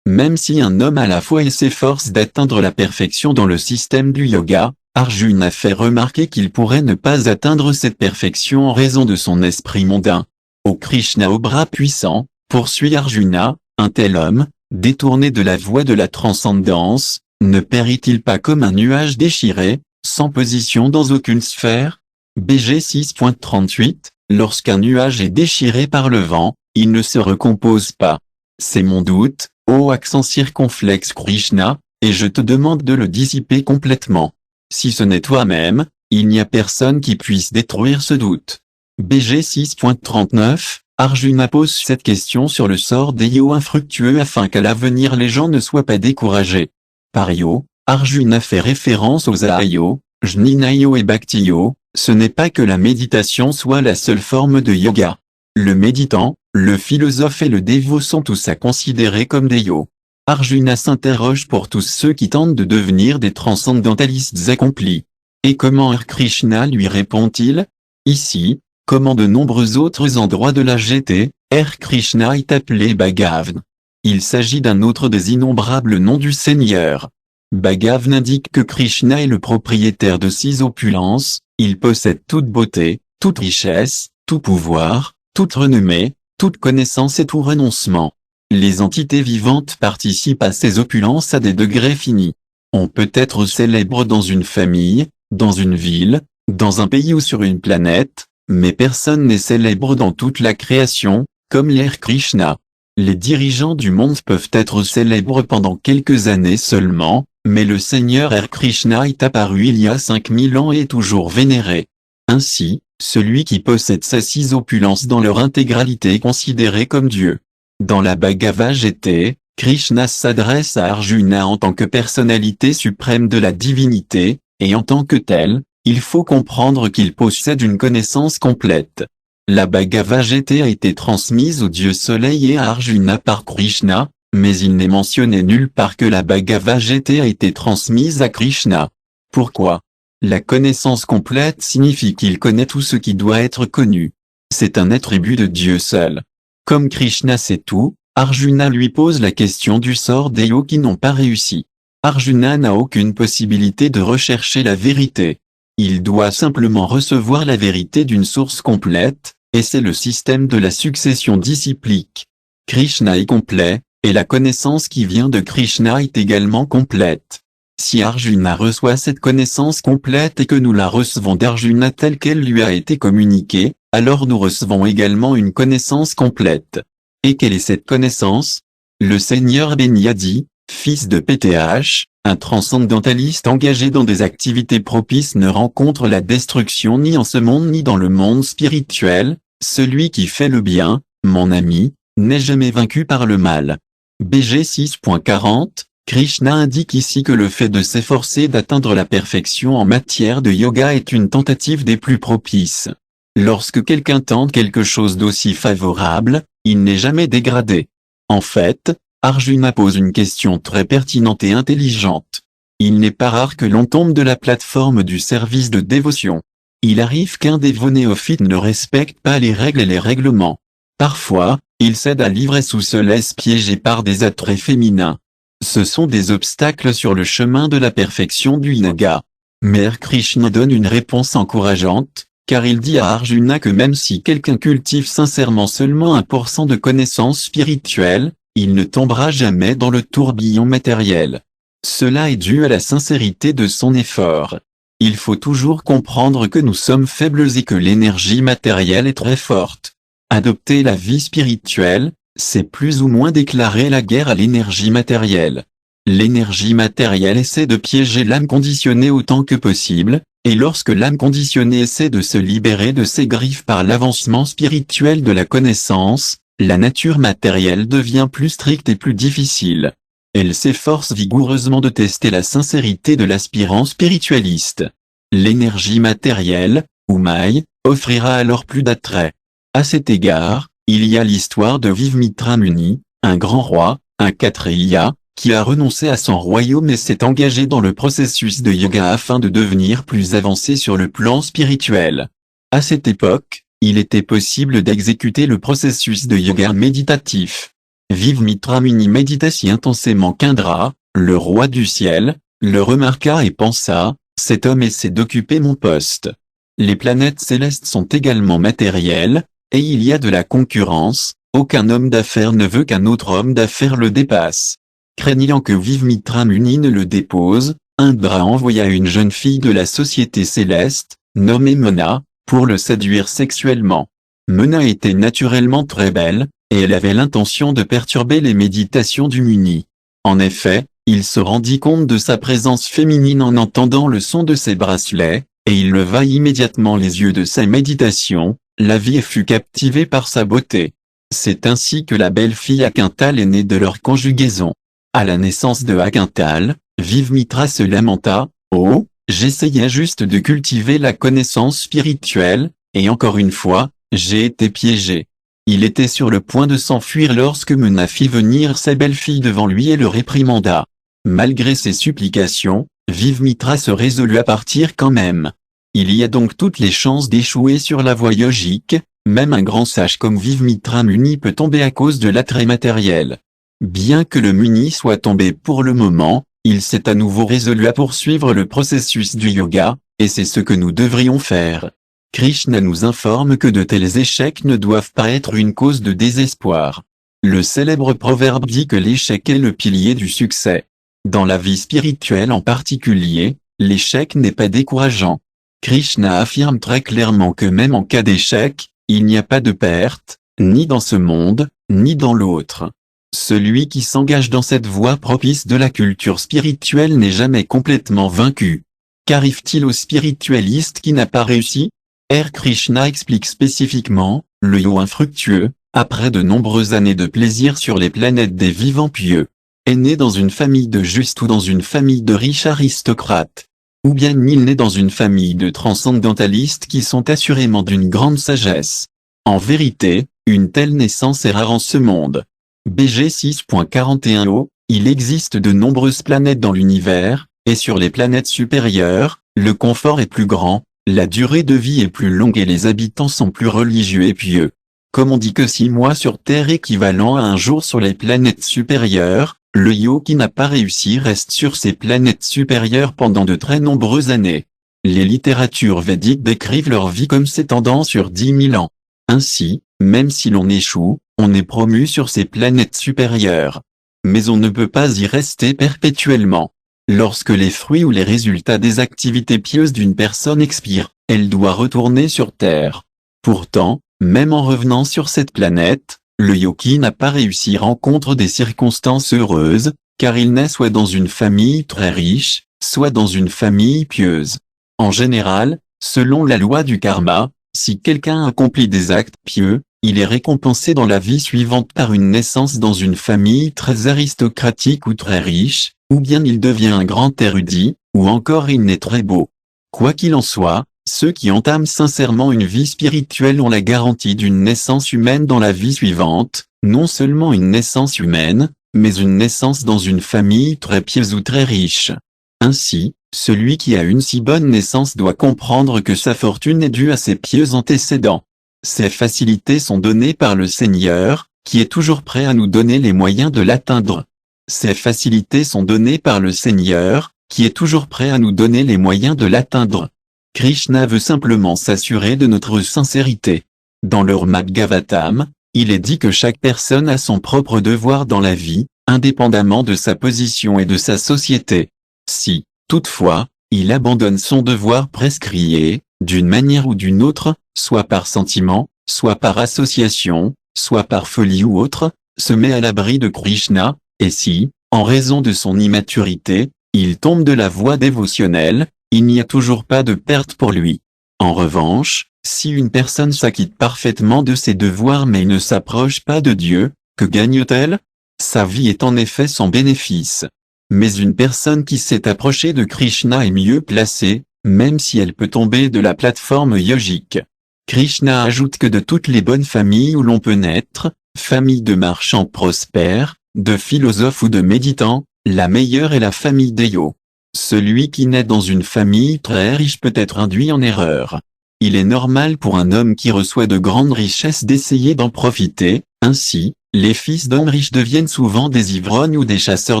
Même si un homme à la fois il s'efforce d'atteindre la perfection dans le système du yoga, Arjuna fait remarquer qu'il pourrait ne pas atteindre cette perfection en raison de son esprit mondain. Ô Krishna au bras puissant, poursuit Arjuna, un tel homme, détourné de la voie de la transcendance, ne périt-il pas comme un nuage déchiré, sans position dans aucune sphère? BG 6.38, lorsqu'un nuage est déchiré par le vent, il ne se recompose pas. C'est mon doute, ô accent circonflexe Krishna, et je te demande de le dissiper complètement. Si ce n'est toi-même, il n'y a personne qui puisse détruire ce doute. BG 6.39, Arjuna pose cette question sur le sort des yo infructueux afin qu'à l'avenir les gens ne soient pas découragés. Par yo, Arjuna fait référence aux ayo, jnanayo et bhaktiyo, ce n'est pas que la méditation soit la seule forme de yoga. Le méditant, le philosophe et le dévot sont tous à considérer comme des yo. Arjuna s'interroge pour tous ceux qui tentent de devenir des transcendantalistes accomplis. Et comment R. Krishna lui répond-il? Ici, comme en de nombreux autres endroits de la GT, R. Krishna est appelé Bhagavan. Il s'agit d'un autre des innombrables noms du Seigneur. Bhagavan indique que Krishna est le propriétaire de 6 opulences, il possède toute beauté, toute richesse, tout pouvoir, toute renommée, toute connaissance et tout renoncement. Les entités vivantes participent à ces opulences à des degrés finis. On peut être célèbre dans une famille, dans une ville, dans un pays ou sur une planète, mais personne n'est célèbre dans toute la création, comme l'ère Krishna. Les dirigeants du monde peuvent être célèbres pendant quelques années seulement, mais le Seigneur R. Krishna est apparu il y a 5000 ans et est toujours vénéré. Ainsi, celui qui possède ces 6 opulences dans leur intégralité est considéré comme Dieu. Dans la Bhagavad Gita, Krishna s'adresse à Arjuna en tant que personnalité suprême de la divinité, et en tant que tel, il faut comprendre qu'il possède une connaissance complète. La Bhagavad Gita a été transmise au dieu soleil et à Arjuna par Krishna, mais il n'est mentionné nulle part que la Bhagavad Gita a été transmise à Krishna. Pourquoi? La connaissance complète signifie qu'il connaît tout ce qui doit être connu. C'est un attribut de Dieu seul. Comme Krishna sait tout, Arjuna lui pose la question du sort des yo qui n'ont pas réussi. Arjuna n'a aucune possibilité de rechercher la vérité. Il doit simplement recevoir la vérité d'une source complète, et c'est le système de la succession disciplique. Krishna est complet, et la connaissance qui vient de Krishna est également complète. Si Arjuna reçoit cette connaissance complète et que nous la recevons d'Arjuna telle qu'elle lui a été communiquée, alors nous recevons également une connaissance complète. Et quelle est cette connaissance? Le Seigneur béni a dit, fils de PTH, Un transcendentaliste engagé dans des activités propices ne rencontre la destruction ni en ce monde ni dans le monde spirituel. Celui qui fait le bien, mon ami, n'est jamais vaincu par le mal. BG 6.40, Krishna indique ici que le fait de s'efforcer d'atteindre la perfection en matière de yoga est une tentative des plus propices. Lorsque quelqu'un tente quelque chose d'aussi favorable, il n'est jamais dégradé. En fait, Arjuna pose une question très pertinente et intelligente. Il n'est pas rare que l'on tombe de la plateforme du service de dévotion. Il arrive qu'un dévot néophyte ne respecte pas les règles et les règlements. Parfois, il cède à l'ivresse ou se laisse piéger par des attraits féminins. Ce sont des obstacles sur le chemin de la perfection du yoga. Mère Krishna donne une réponse encourageante, car il dit à Arjuna que même si quelqu'un cultive sincèrement seulement 1% de connaissances spirituelles, il ne tombera jamais dans le tourbillon matériel. Cela est dû à la sincérité de son effort. Il faut toujours comprendre que nous sommes faibles et que l'énergie matérielle est très forte. Adopter la vie spirituelle, c'est plus ou moins déclarer la guerre à l'énergie matérielle. L'énergie matérielle essaie de piéger l'âme conditionnée autant que possible, et lorsque l'âme conditionnée essaie de se libérer de ses griffes par l'avancement spirituel de la connaissance, la nature matérielle devient plus stricte et plus difficile. Elle s'efforce vigoureusement de tester la sincérité de l'aspirant spiritualiste. L'énergie matérielle, ou maille, offrira alors plus d'attrait. À cet égard, il y a l'histoire de Vivmitra Muni, un grand roi, un Kshatriya, qui a renoncé à son royaume et s'est engagé dans le processus de yoga afin de devenir plus avancé sur le plan spirituel. À cette époque, il était possible d'exécuter le processus de yoga méditatif. Vivmitra Muni médita si intensément qu'Indra, le roi du ciel, le remarqua et pensa, cet homme essaie d'occuper mon poste. Les planètes célestes sont également matérielles, et il y a de la concurrence, aucun homme d'affaires ne veut qu'un autre homme d'affaires le dépasse. Craignant que Vivmitra Muni ne le dépose, Indra envoya une jeune fille de la société céleste, nommée Mona, pour le séduire sexuellement. Mona était naturellement très belle, et elle avait l'intention de perturber les méditations du Muni. En effet, il se rendit compte de sa présence féminine en entendant le son de ses bracelets, et il leva immédiatement les yeux de sa méditation, la vie fut captivée par sa beauté. C'est ainsi que la belle fille Akintal est née de leur conjugaison. À la naissance de Akintal, Vivmitra se lamenta, « Oh, j'essayais juste de cultiver la connaissance spirituelle, et encore une fois, j'ai été piégé. » Il était sur le point de s'enfuir lorsque Mona fit venir sa belle-fille devant lui et le réprimanda. Malgré ses supplications, Vivmitra se résolut à partir quand même. Il y a donc toutes les chances d'échouer sur la voie yogique, même un grand sage comme Vivmitra Muni peut tomber à cause de l'attrait matériel. Bien que le Muni soit tombé pour le moment, il s'est à nouveau résolu à poursuivre le processus du yoga, et c'est ce que nous devrions faire. Krishna nous informe que de tels échecs ne doivent pas être une cause de désespoir. Le célèbre proverbe dit que l'échec est le pilier du succès. Dans la vie spirituelle en particulier, l'échec n'est pas décourageant. Krishna affirme très clairement que même en cas d'échec, il n'y a pas de perte, ni dans ce monde, ni dans l'autre. Celui qui s'engage dans cette voie propice de la culture spirituelle n'est jamais complètement vaincu. Qu'arrive-t-il au spiritualiste qui n'a pas réussi? R. Krishna explique spécifiquement, le yo infructueux, après de nombreuses années de plaisir sur les planètes des vivants pieux, est né dans une famille de justes ou dans une famille de riches aristocrates. Ou bien il naît dans une famille de transcendantalistes qui sont assurément d'une grande sagesse. En vérité, une telle naissance est rare en ce monde. BG 6.41o, il existe de nombreuses planètes dans l'univers, et sur les planètes supérieures, le confort est plus grand, la durée de vie est plus longue et les habitants sont plus religieux et pieux. Comme on dit que 6 mois sur Terre équivalent à un jour sur les planètes supérieures, le yogi n'a pas réussi reste sur ces planètes supérieures pendant de très nombreuses années. Les littératures védiques décrivent leur vie comme s'étendant sur 10 000 ans. Ainsi, même si l'on échoue, on est promu sur ces planètes supérieures. Mais on ne peut pas y rester perpétuellement. Lorsque les fruits ou les résultats des activités pieuses d'une personne expirent, elle doit retourner sur Terre. Pourtant, même en revenant sur cette planète, le yogi n'a pas réussi rencontre des circonstances heureuses, car il naît soit dans une famille très riche, soit dans une famille pieuse. En général, selon la loi du karma, si quelqu'un accomplit des actes pieux, il est récompensé dans la vie suivante par une naissance dans une famille très aristocratique ou très riche, ou bien il devient un grand érudit, ou encore il naît très beau. Quoi qu'il en soit, ceux qui entament sincèrement une vie spirituelle ont la garantie d'une naissance humaine dans la vie suivante, non seulement une naissance humaine, mais une naissance dans une famille très pieuse ou très riche. Ainsi, celui qui a une si bonne naissance doit comprendre que sa fortune est due à ses pieux antécédents. Ces facilités sont données par le Seigneur, qui est toujours prêt à nous donner les moyens de l'atteindre. Ces facilités sont données par le Seigneur, qui est toujours prêt à nous donner les moyens de l'atteindre. Krishna veut simplement s'assurer de notre sincérité. Dans le Bhagavatam, il est dit que chaque personne a son propre devoir dans la vie, indépendamment de sa position et de sa société. Si, toutefois, il abandonne son devoir prescrit, d'une manière ou d'une autre, soit par sentiment, soit par association, soit par folie ou autre, se met à l'abri de Krishna, et si, en raison de son immaturité, il tombe de la voie dévotionnelle, il n'y a toujours pas de perte pour lui. En revanche, si une personne s'acquitte parfaitement de ses devoirs mais ne s'approche pas de Dieu, que gagne-t-elle? Sa vie est en effet sans bénéfice. Mais une personne qui s'est approchée de Krishna est mieux placée, même si elle peut tomber de la plateforme yogique. Krishna ajoute que de toutes les bonnes familles où l'on peut naître, famille de marchands prospères, de philosophes ou de méditants, la meilleure est la famille d'Eyo. Celui qui naît dans une famille très riche peut être induit en erreur. Il est normal pour un homme qui reçoit de grandes richesses d'essayer d'en profiter, ainsi, les fils d'hommes riches deviennent souvent des ivrognes ou des chasseurs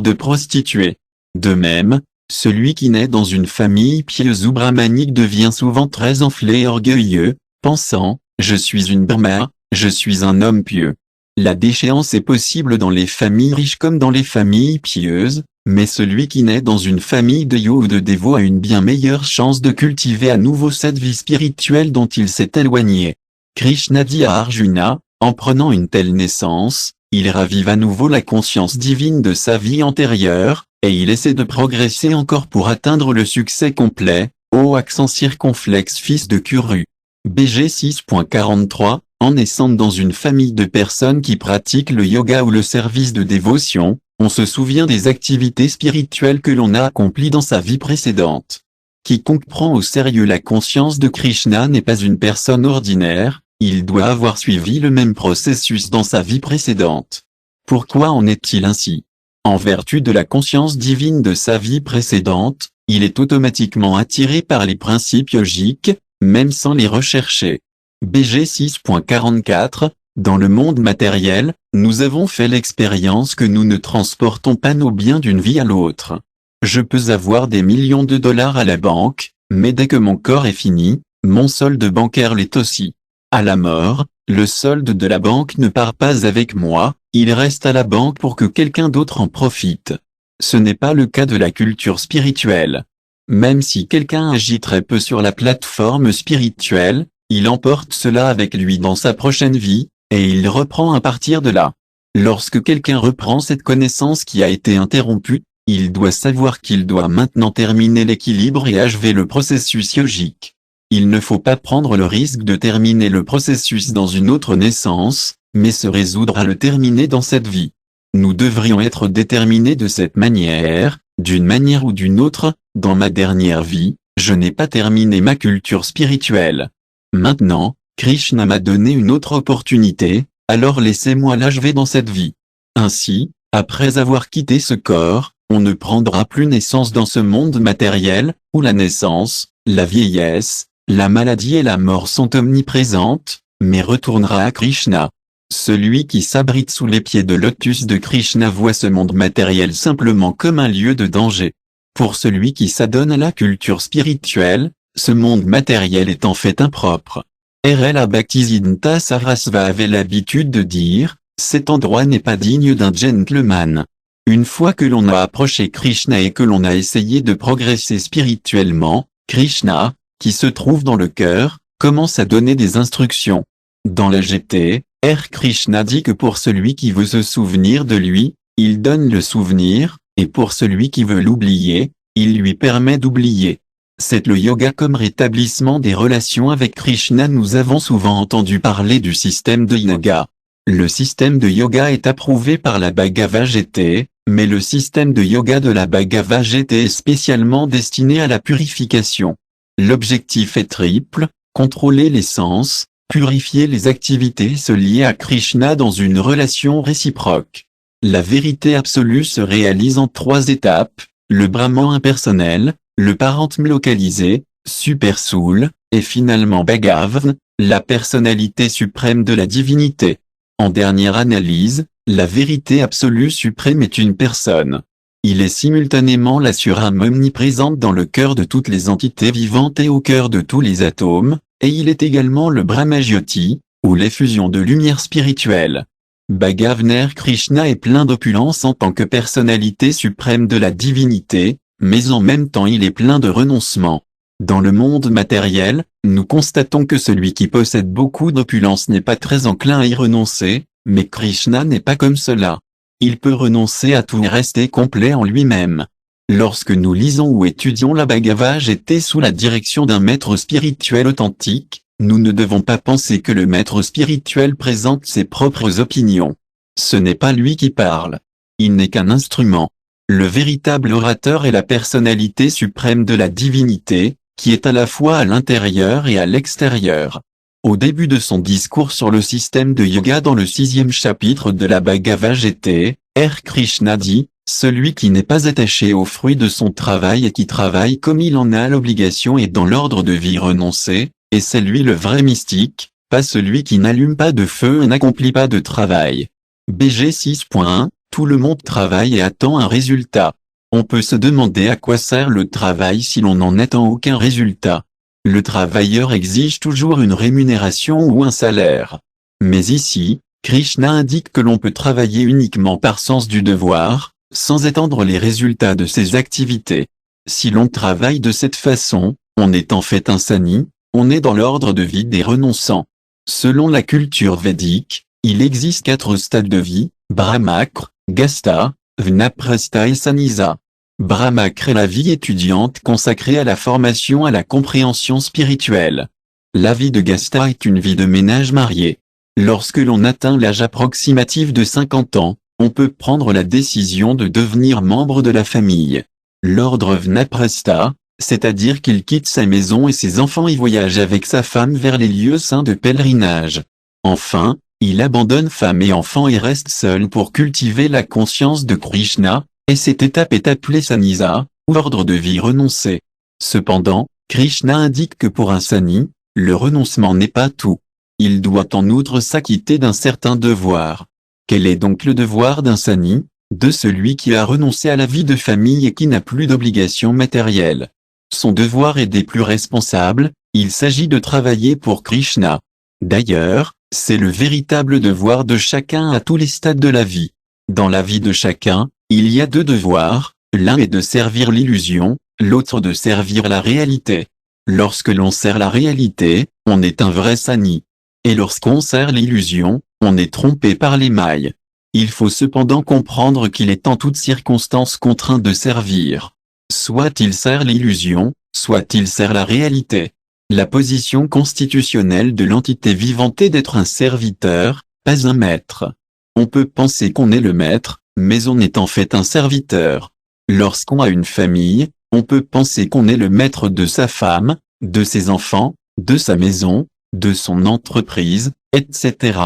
de prostituées. De même, celui qui naît dans une famille pieuse ou brahmanique devient souvent très enflé et orgueilleux, pensant « je suis une brahma, je suis un homme pieux ». La déchéance est possible dans les familles riches comme dans les familles pieuses, mais celui qui naît dans une famille de yo ou de dévots a une bien meilleure chance de cultiver à nouveau cette vie spirituelle dont il s'est éloigné. Krishna dit à Arjuna, en prenant une telle naissance, il ravive à nouveau la conscience divine de sa vie antérieure, et il essaie de progresser encore pour atteindre le succès complet, ô accent circonflexe fils de Kuru. BG 6.43, en naissant dans une famille de personnes qui pratiquent le yoga ou le service de dévotion, on se souvient des activités spirituelles que l'on a accomplies dans sa vie précédente. Quiconque prend au sérieux la conscience de Krishna n'est pas une personne ordinaire, il doit avoir suivi le même processus dans sa vie précédente. Pourquoi en est-il ainsi? En vertu de la conscience divine de sa vie précédente, il est automatiquement attiré par les principes yogiques, même sans les rechercher. BG 6.44, dans le monde matériel, nous avons fait l'expérience que nous ne transportons pas nos biens d'une vie à l'autre. Je peux avoir des millions de dollars à la banque, mais dès que mon corps est fini, mon solde bancaire l'est aussi. À la mort, le solde de la banque ne part pas avec moi, il reste à la banque pour que quelqu'un d'autre en profite. Ce n'est pas le cas de la culture spirituelle. Même si quelqu'un agit très peu sur la plateforme spirituelle, il emporte cela avec lui dans sa prochaine vie, et il reprend à partir de là. Lorsque quelqu'un reprend cette connaissance qui a été interrompue, il doit savoir qu'il doit maintenant terminer l'équilibre et achever le processus yogique. Il ne faut pas prendre le risque de terminer le processus dans une autre naissance, mais se résoudre à le terminer dans cette vie. Nous devrions être déterminés de cette manière, d'une manière ou d'une autre. Dans ma dernière vie, je n'ai pas terminé ma culture spirituelle. Maintenant, Krishna m'a donné une autre opportunité, alors laissez-moi l'achever dans cette vie. Ainsi, après avoir quitté ce corps, on ne prendra plus naissance dans ce monde matériel, où la naissance, la vieillesse, la maladie et la mort sont omniprésentes, mais retournera à Krishna. Celui qui s'abrite sous les pieds de lotus de Krishna voit ce monde matériel simplement comme un lieu de danger. Pour celui qui s'adonne à la culture spirituelle, ce monde matériel est en fait impropre. R.L.A. Bhaktisiddhanta Sarasvati avait l'habitude de dire, cet endroit n'est pas digne d'un gentleman. Une fois que l'on a approché Krishna et que l'on a essayé de progresser spirituellement, Krishna, qui se trouve dans le cœur, commence à donner des instructions. Dans la GT, R. Krishna dit que pour celui qui veut se souvenir de lui, il donne le souvenir, Et pour celui qui veut l'oublier, il lui permet d'oublier. C'est le yoga comme rétablissement des relations avec Krishna. Nous avons souvent entendu parler du système de yoga. Le système de yoga est approuvé par la Bhagavad Gita, mais le système de yoga de la Bhagavad Gita est spécialement destiné à la purification. L'objectif est triple: contrôler les sens, purifier les activités et se lier à Krishna dans une relation réciproque. La vérité absolue se réalise en 3 étapes: le Brahman impersonnel, le Paramātma localisé, Super Soul, et finalement Bhagavan, la personnalité suprême de la divinité. En dernière analyse, la vérité absolue suprême est une personne. Il est simultanément la surâme omniprésente dans le cœur de toutes les entités vivantes et au cœur de tous les atomes, et il est également le Brahma-Jyoti, ou l'effusion de lumière spirituelle. Bhagavan Krishna est plein d'opulence en tant que personnalité suprême de la divinité, mais en même temps il est plein de renoncement. Dans le monde matériel, nous constatons que celui qui possède beaucoup d'opulence n'est pas très enclin à y renoncer, mais Krishna n'est pas comme cela. Il peut renoncer à tout et rester complet en lui-même. Lorsque nous lisons ou étudions la Bhagavad Gita sous la direction d'un maître spirituel authentique, nous ne devons pas penser que le maître spirituel présente ses propres opinions. Ce n'est pas lui qui parle. Il n'est qu'un instrument. Le véritable orateur est la personnalité suprême de la divinité, qui est à la fois à l'intérieur et à l'extérieur. Au début de son discours sur le système de yoga dans le 6e chapitre de la Bhagavad Gita, Krishna dit: « Celui qui n'est pas attaché au fruit de son travail et qui travaille comme il en a l'obligation et dans l'ordre de vie renoncé, et c'est lui le vrai mystique, pas celui qui n'allume pas de feu et n'accomplit pas de travail. » BG 6.1 Tout le monde travaille et attend un résultat. On peut se demander à quoi sert le travail si l'on n'en attend aucun résultat. Le travailleur exige toujours une rémunération ou un salaire. Mais ici, Krishna indique que l'on peut travailler uniquement par sens du devoir, sans attendre les résultats de ses activités. Si l'on travaille de cette façon, on est en fait un sani, on est dans l'ordre de vie des renonçants. Selon la culture védique, il existe 4 stades de vie: Brahmacre, Gastha, Vanaprastha et Sannyasa. Brahmacre est la vie étudiante consacrée à la formation à la compréhension spirituelle. La vie de Gastha est une vie de ménage marié. Lorsque l'on atteint l'âge approximatif de 50 ans, on peut prendre la décision de devenir membre de la famille. L'ordre Vanaprastha, c'est-à-dire qu'il quitte sa maison et ses enfants y voyage avec sa femme vers les lieux saints de pèlerinage. Enfin, il abandonne femme et enfants et reste seul pour cultiver la conscience de Krishna, et cette étape est appelée Sannyasa, ou ordre de vie renoncé. Cependant, Krishna indique que pour un sani, le renoncement n'est pas tout. Il doit en outre s'acquitter d'un certain devoir. Quel est donc le devoir d'un sani, de celui qui a renoncé à la vie de famille et qui n'a plus d'obligations matérielles? Son devoir est des plus responsables, il s'agit de travailler pour Krishna. D'ailleurs, c'est le véritable devoir de chacun à tous les stades de la vie. Dans la vie de chacun, il y a 2 devoirs, l'un est de servir l'illusion, l'autre de servir la réalité. Lorsque l'on sert la réalité, on est un vrai sani. Et lorsqu'on sert l'illusion, on est trompé par les mailles. Il faut cependant comprendre qu'il est en toutes circonstances contraint de servir. Soit il sert l'illusion, soit il sert la réalité. La position constitutionnelle de l'entité vivante est d'être un serviteur, pas un maître. On peut penser qu'on est le maître, mais on est en fait un serviteur. Lorsqu'on a une famille, on peut penser qu'on est le maître de sa femme, de ses enfants, de sa maison, de son entreprise, etc.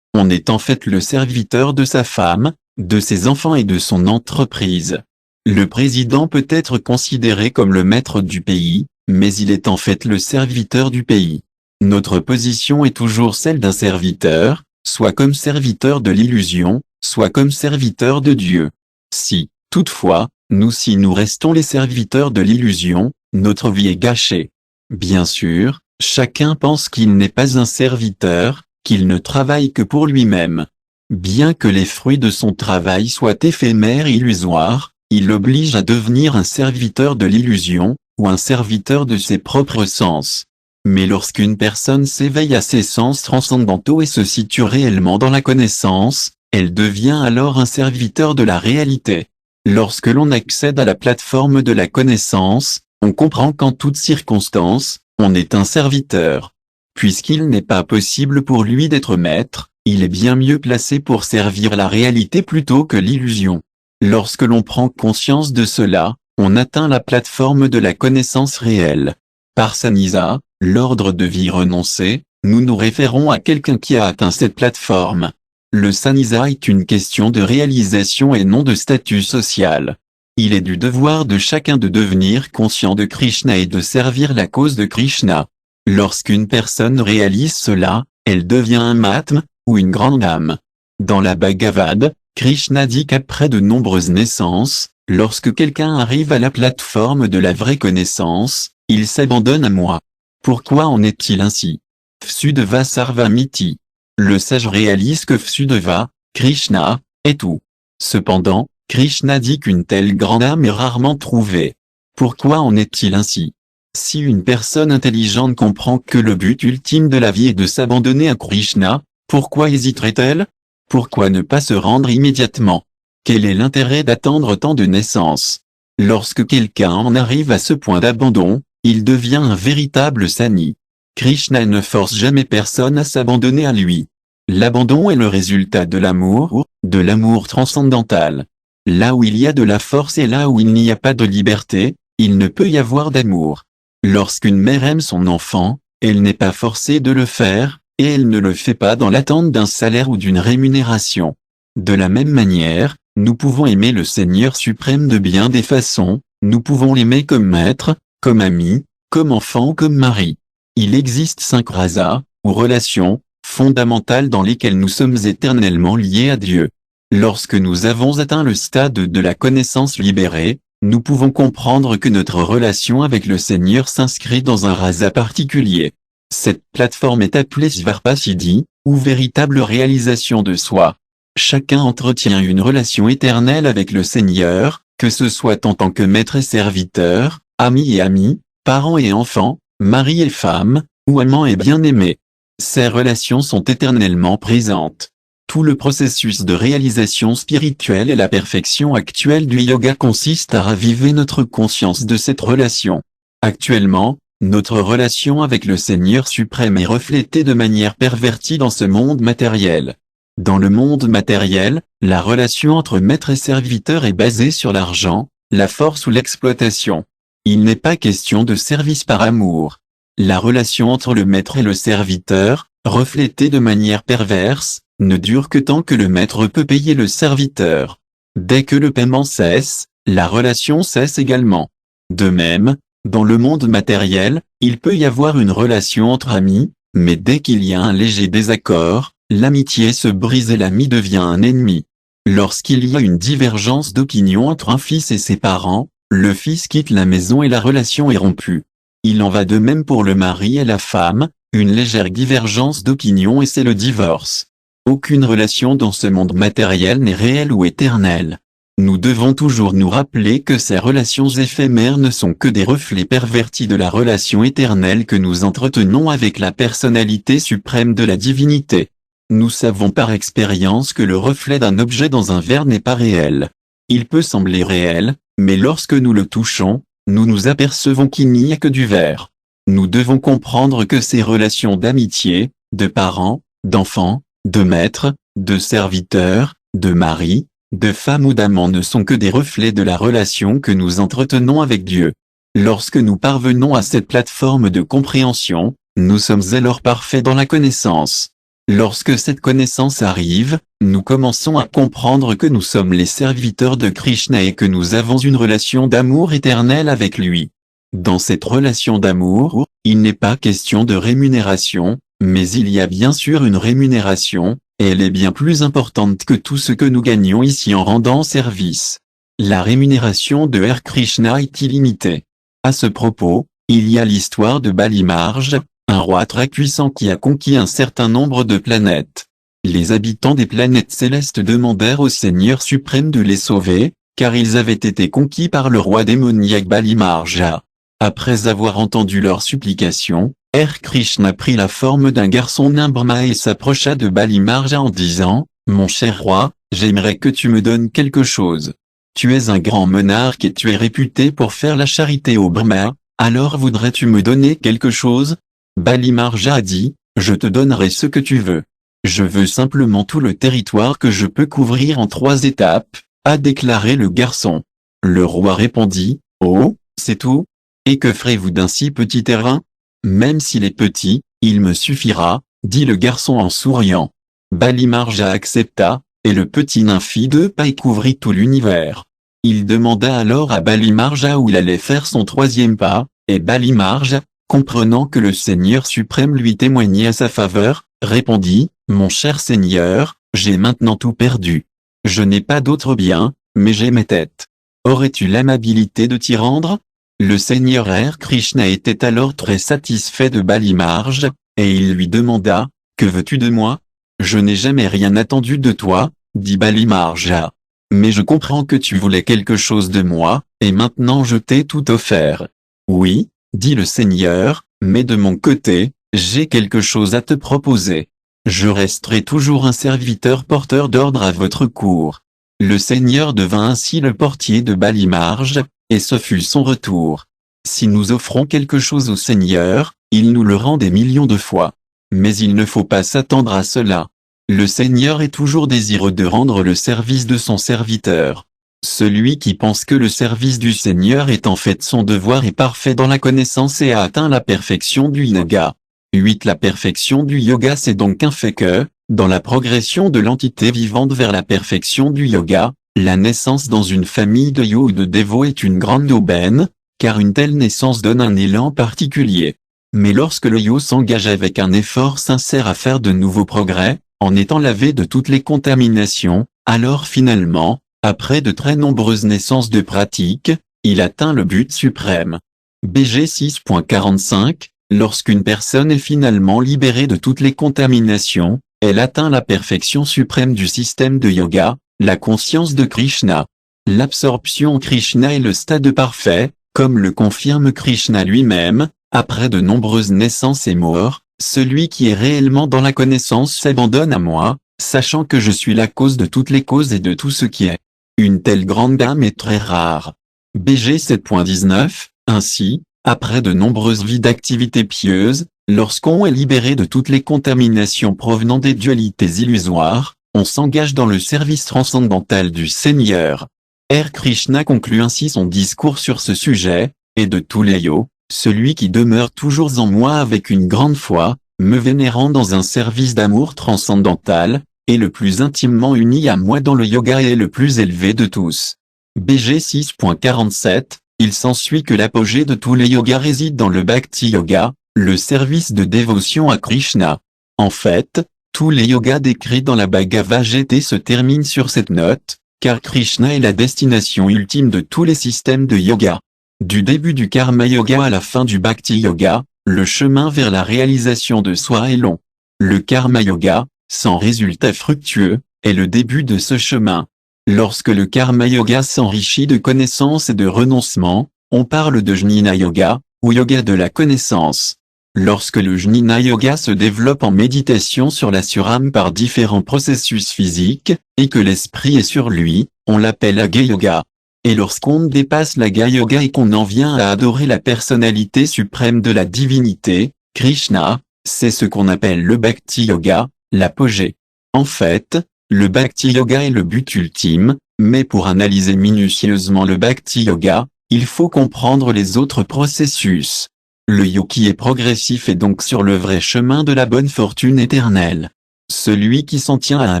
On est en fait le serviteur de sa femme, de ses enfants et de son entreprise. Le président peut être considéré comme le maître du pays, mais il est en fait le serviteur du pays. Notre position est toujours celle d'un serviteur, soit comme serviteur de l'illusion, soit comme serviteur de Dieu. Si, toutefois, nous restons les serviteurs de l'illusion, notre vie est gâchée. Bien sûr, chacun pense qu'il n'est pas un serviteur, qu'il ne travaille que pour lui-même. Bien que les fruits de son travail soient éphémères et illusoires, il l'oblige à devenir un serviteur de l'illusion, ou un serviteur de ses propres sens. Mais lorsqu'une personne s'éveille à ses sens transcendantaux et se situe réellement dans la connaissance, elle devient alors un serviteur de la réalité. Lorsque l'on accède à la plateforme de la connaissance, on comprend qu'en toutes circonstances, on est un serviteur. Puisqu'il n'est pas possible pour lui d'être maître, il est bien mieux placé pour servir la réalité plutôt que l'illusion. Lorsque l'on prend conscience de cela, on atteint la plateforme de la connaissance réelle. Par Sanisa, l'ordre de vie renoncé, nous nous référons à quelqu'un qui a atteint cette plateforme. Le Sanisa est une question de réalisation et non de statut social. Il est du devoir de chacun de devenir conscient de Krishna et de servir la cause de Krishna. Lorsqu'une personne réalise cela, elle devient un Mahatma, ou une grande âme. Dans la Bhagavad, Krishna dit qu'après de nombreuses naissances, lorsque quelqu'un arrive à la plateforme de la vraie connaissance, il s'abandonne à moi. Pourquoi en est-il ainsi? Vsudeva Sarvamiti. Le sage réalise que Vsudeva, Krishna, est tout. Cependant, Krishna dit qu'une telle grande âme est rarement trouvée. Pourquoi en est-il ainsi? Si une personne intelligente comprend que le but ultime de la vie est de s'abandonner à Krishna, pourquoi hésiterait-elle? Pourquoi ne pas se rendre immédiatement? Quel est l'intérêt d'attendre tant de naissances? Lorsque quelqu'un en arrive à ce point d'abandon, il devient un véritable sani. Krishna ne force jamais personne à s'abandonner à lui. L'abandon est le résultat de l'amour transcendantal. Là où il y a de la force et là où il n'y a pas de liberté, il ne peut y avoir d'amour. Lorsqu'une mère aime son enfant, elle n'est pas forcée de le faire, et elle ne le fait pas dans l'attente d'un salaire ou d'une rémunération. De la même manière, nous pouvons aimer le Seigneur suprême de bien des façons, nous pouvons l'aimer comme maître, comme ami, comme enfant ou comme mari. Il existe 5 rasas, ou relations, fondamentales dans lesquelles nous sommes éternellement liés à Dieu. Lorsque nous avons atteint le stade de la connaissance libérée, nous pouvons comprendre que notre relation avec le Seigneur s'inscrit dans un rasa particulier. Cette plateforme est appelée Svarpa-Siddhi, ou véritable réalisation de soi. Chacun entretient une relation éternelle avec le Seigneur, que ce soit en tant que maître et serviteur, ami et ami, parent et enfant, mari et femme, ou amant et bien-aimé. Ces relations sont éternellement présentes. Tout le processus de réalisation spirituelle et la perfection actuelle du yoga consiste à raviver notre conscience de cette relation. Actuellement, notre relation avec le Seigneur suprême est reflétée de manière pervertie dans ce monde matériel. Dans le monde matériel, la relation entre maître et serviteur est basée sur l'argent, la force ou l'exploitation. Il n'est pas question de service par amour. La relation entre le maître et le serviteur, reflétée de manière perverse, ne dure que tant que le maître peut payer le serviteur. Dès que le paiement cesse, la relation cesse également. De même, dans le monde matériel, il peut y avoir une relation entre amis, mais dès qu'il y a un léger désaccord, l'amitié se brise et l'ami devient un ennemi. Lorsqu'il y a une divergence d'opinion entre un fils et ses parents, le fils quitte la maison et la relation est rompue. Il en va de même pour le mari et la femme, une légère divergence d'opinion et c'est le divorce. Aucune relation dans ce monde matériel n'est réelle ou éternelle. Nous devons toujours nous rappeler que ces relations éphémères ne sont que des reflets pervertis de la relation éternelle que nous entretenons avec la personnalité suprême de la divinité. Nous savons par expérience que le reflet d'un objet dans un verre n'est pas réel. Il peut sembler réel, mais lorsque nous le touchons, nous nous apercevons qu'il n'y a que du verre. Nous devons comprendre que ces relations d'amitié, de parents, d'enfants, de maîtres, de serviteurs, de maris, de femmes ou d'amants ne sont que des reflets de la relation que nous entretenons avec Dieu. Lorsque nous parvenons à cette plateforme de compréhension, nous sommes alors parfaits dans la connaissance. Lorsque cette connaissance arrive, nous commençons à comprendre que nous sommes les serviteurs de Krishna et que nous avons une relation d'amour éternelle avec lui. Dans cette relation d'amour, il n'est pas question de rémunération, mais il y a bien sûr une rémunération, et elle est bien plus importante que tout ce que nous gagnons ici en rendant service. La rémunération de Hare Krishna est illimitée. À ce propos, il y a l'histoire de Bali-Marj, un roi très puissant qui a conquis un certain nombre de planètes. Les habitants des planètes célestes demandèrent au Seigneur suprême de les sauver, car ils avaient été conquis par le roi démoniaque Bali-Marja. Après avoir entendu leurs supplications, Hare Krishna prit la forme d'un garçon nain Brahma et s'approcha de Bali-Marja en disant « Mon cher roi, j'aimerais que tu me donnes quelque chose. » Tu es un grand monarque et tu es réputé pour faire la charité au Brahma, alors voudrais-tu me donner quelque chose? Bali Marja a dit, je te donnerai ce que tu veux. Je veux simplement tout le territoire que je peux couvrir en 3 étapes, a déclaré le garçon. Le roi répondit, oh, c'est tout? Et que ferez-vous d'un si petit terrain? Même s'il est petit, il me suffira, dit le garçon en souriant. Bali Marja accepta, et le petit nain fit 2 pas et couvrit tout l'univers. Il demanda alors à Bali Marja où il allait faire son 3e pas, et Bali Marja, comprenant que le Seigneur suprême lui témoignait à sa faveur, répondit, mon cher Seigneur, j'ai maintenant tout perdu. Je n'ai pas d'autre bien, mais j'ai mes têtes. Aurais-tu l'amabilité de t'y rendre? Le Seigneur R. Krishna était alors très satisfait de Bali Marja, et il lui demanda, que veux-tu de moi? Je n'ai jamais rien attendu de toi, dit Bali Marja. Mais je comprends que tu voulais quelque chose de moi, et maintenant je t'ai tout offert. Oui, dit le Seigneur, mais de mon côté, j'ai quelque chose à te proposer. Je resterai toujours un serviteur porteur d'ordre à votre cour. Le Seigneur devint ainsi le portier de Bali Marja, et ce fut son retour. Si nous offrons quelque chose au Seigneur, il nous le rend des millions de fois. Mais il ne faut pas s'attendre à cela. Le Seigneur est toujours désireux de rendre le service de son serviteur. Celui qui pense que le service du Seigneur est en fait son devoir est parfait dans la connaissance et a atteint la perfection du yoga. 8. La perfection du yoga c'est donc un fait que, dans la progression de l'entité vivante vers la perfection du yoga, la naissance dans une famille de yo ou de dévots est une grande aubaine, car une telle naissance donne un élan particulier. Mais lorsque le yo s'engage avec un effort sincère à faire de nouveaux progrès, en étant lavé de toutes les contaminations, alors finalement, après de très nombreuses naissances de pratique, il atteint le but suprême. BG 6.45, lorsqu'une personne est finalement libérée de toutes les contaminations, elle atteint la perfection suprême du système de yoga, la conscience de Krishna. L'absorption en Krishna est le stade parfait, comme le confirme Krishna lui-même, après de nombreuses naissances et morts, celui qui est réellement dans la connaissance s'abandonne à moi, sachant que je suis la cause de toutes les causes et de tout ce qui est. Une telle grande âme est très rare. BG 7.19, ainsi, après de nombreuses vies d'activités pieuses, lorsqu'on est libéré de toutes les contaminations provenant des dualités illusoires, on s'engage dans le service transcendantal du Seigneur. R. Krishna conclut ainsi son discours sur ce sujet, et de tous les yos, celui qui demeure toujours en moi avec une grande foi, me vénérant dans un service d'amour transcendantal, est le plus intimement uni à moi dans le yoga et est le plus élevé de tous. BG 6.47, il s'ensuit que l'apogée de tous les yogas réside dans le Bhakti Yoga, le service de dévotion à Krishna. En fait, tous les yogas décrits dans la Bhagavad Gita se terminent sur cette note, car Krishna est la destination ultime de tous les systèmes de yoga. Du début du Karma Yoga à la fin du Bhakti Yoga, le chemin vers la réalisation de soi est long. Le Karma Yoga, sans résultat fructueux, est le début de ce chemin. Lorsque le Karma Yoga s'enrichit de connaissances et de renoncement, on parle de Jnana Yoga, ou yoga de la connaissance. Lorsque le Jnana Yoga se développe en méditation sur la surâme par différents processus physiques, et que l'esprit est sur lui, on l'appelle Agya Yoga. Et lorsqu'on dépasse l'Agya Yoga et qu'on en vient à adorer la personnalité suprême de la divinité, Krishna, c'est ce qu'on appelle le Bhakti Yoga, l'apogée. En fait, le Bhakti Yoga est le but ultime, mais pour analyser minutieusement le Bhakti Yoga, il faut comprendre les autres processus. Le yogi est progressif et donc sur le vrai chemin de la bonne fortune éternelle. Celui qui s'en tient à un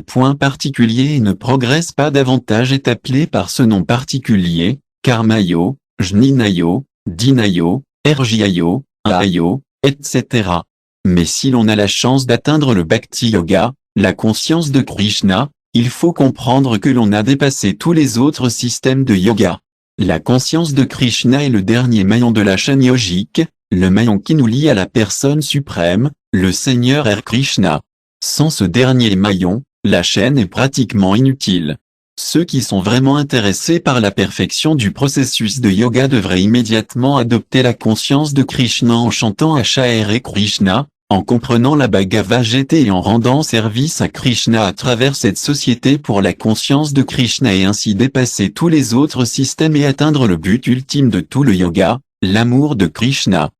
point particulier et ne progresse pas davantage est appelé par ce nom particulier, Karmayo, Jnanayo, Dinayo, Ergiayo, Ayo, etc. Mais si l'on a la chance d'atteindre le Bhakti Yoga, la conscience de Krishna, il faut comprendre que l'on a dépassé tous les autres systèmes de yoga. La conscience de Krishna est le dernier maillon de la chaîne yogique, le maillon qui nous lie à la personne suprême, le Seigneur R. Krishna. Sans ce dernier maillon, la chaîne est pratiquement inutile. Ceux qui sont vraiment intéressés par la perfection du processus de yoga devraient immédiatement adopter la conscience de Krishna en chantant Asha R. Krishna, En comprenant la Bhagavad Gita et en rendant service à Krishna à travers cette société pour la conscience de Krishna et ainsi dépasser tous les autres systèmes et atteindre le but ultime de tout le yoga, l'amour de Krishna.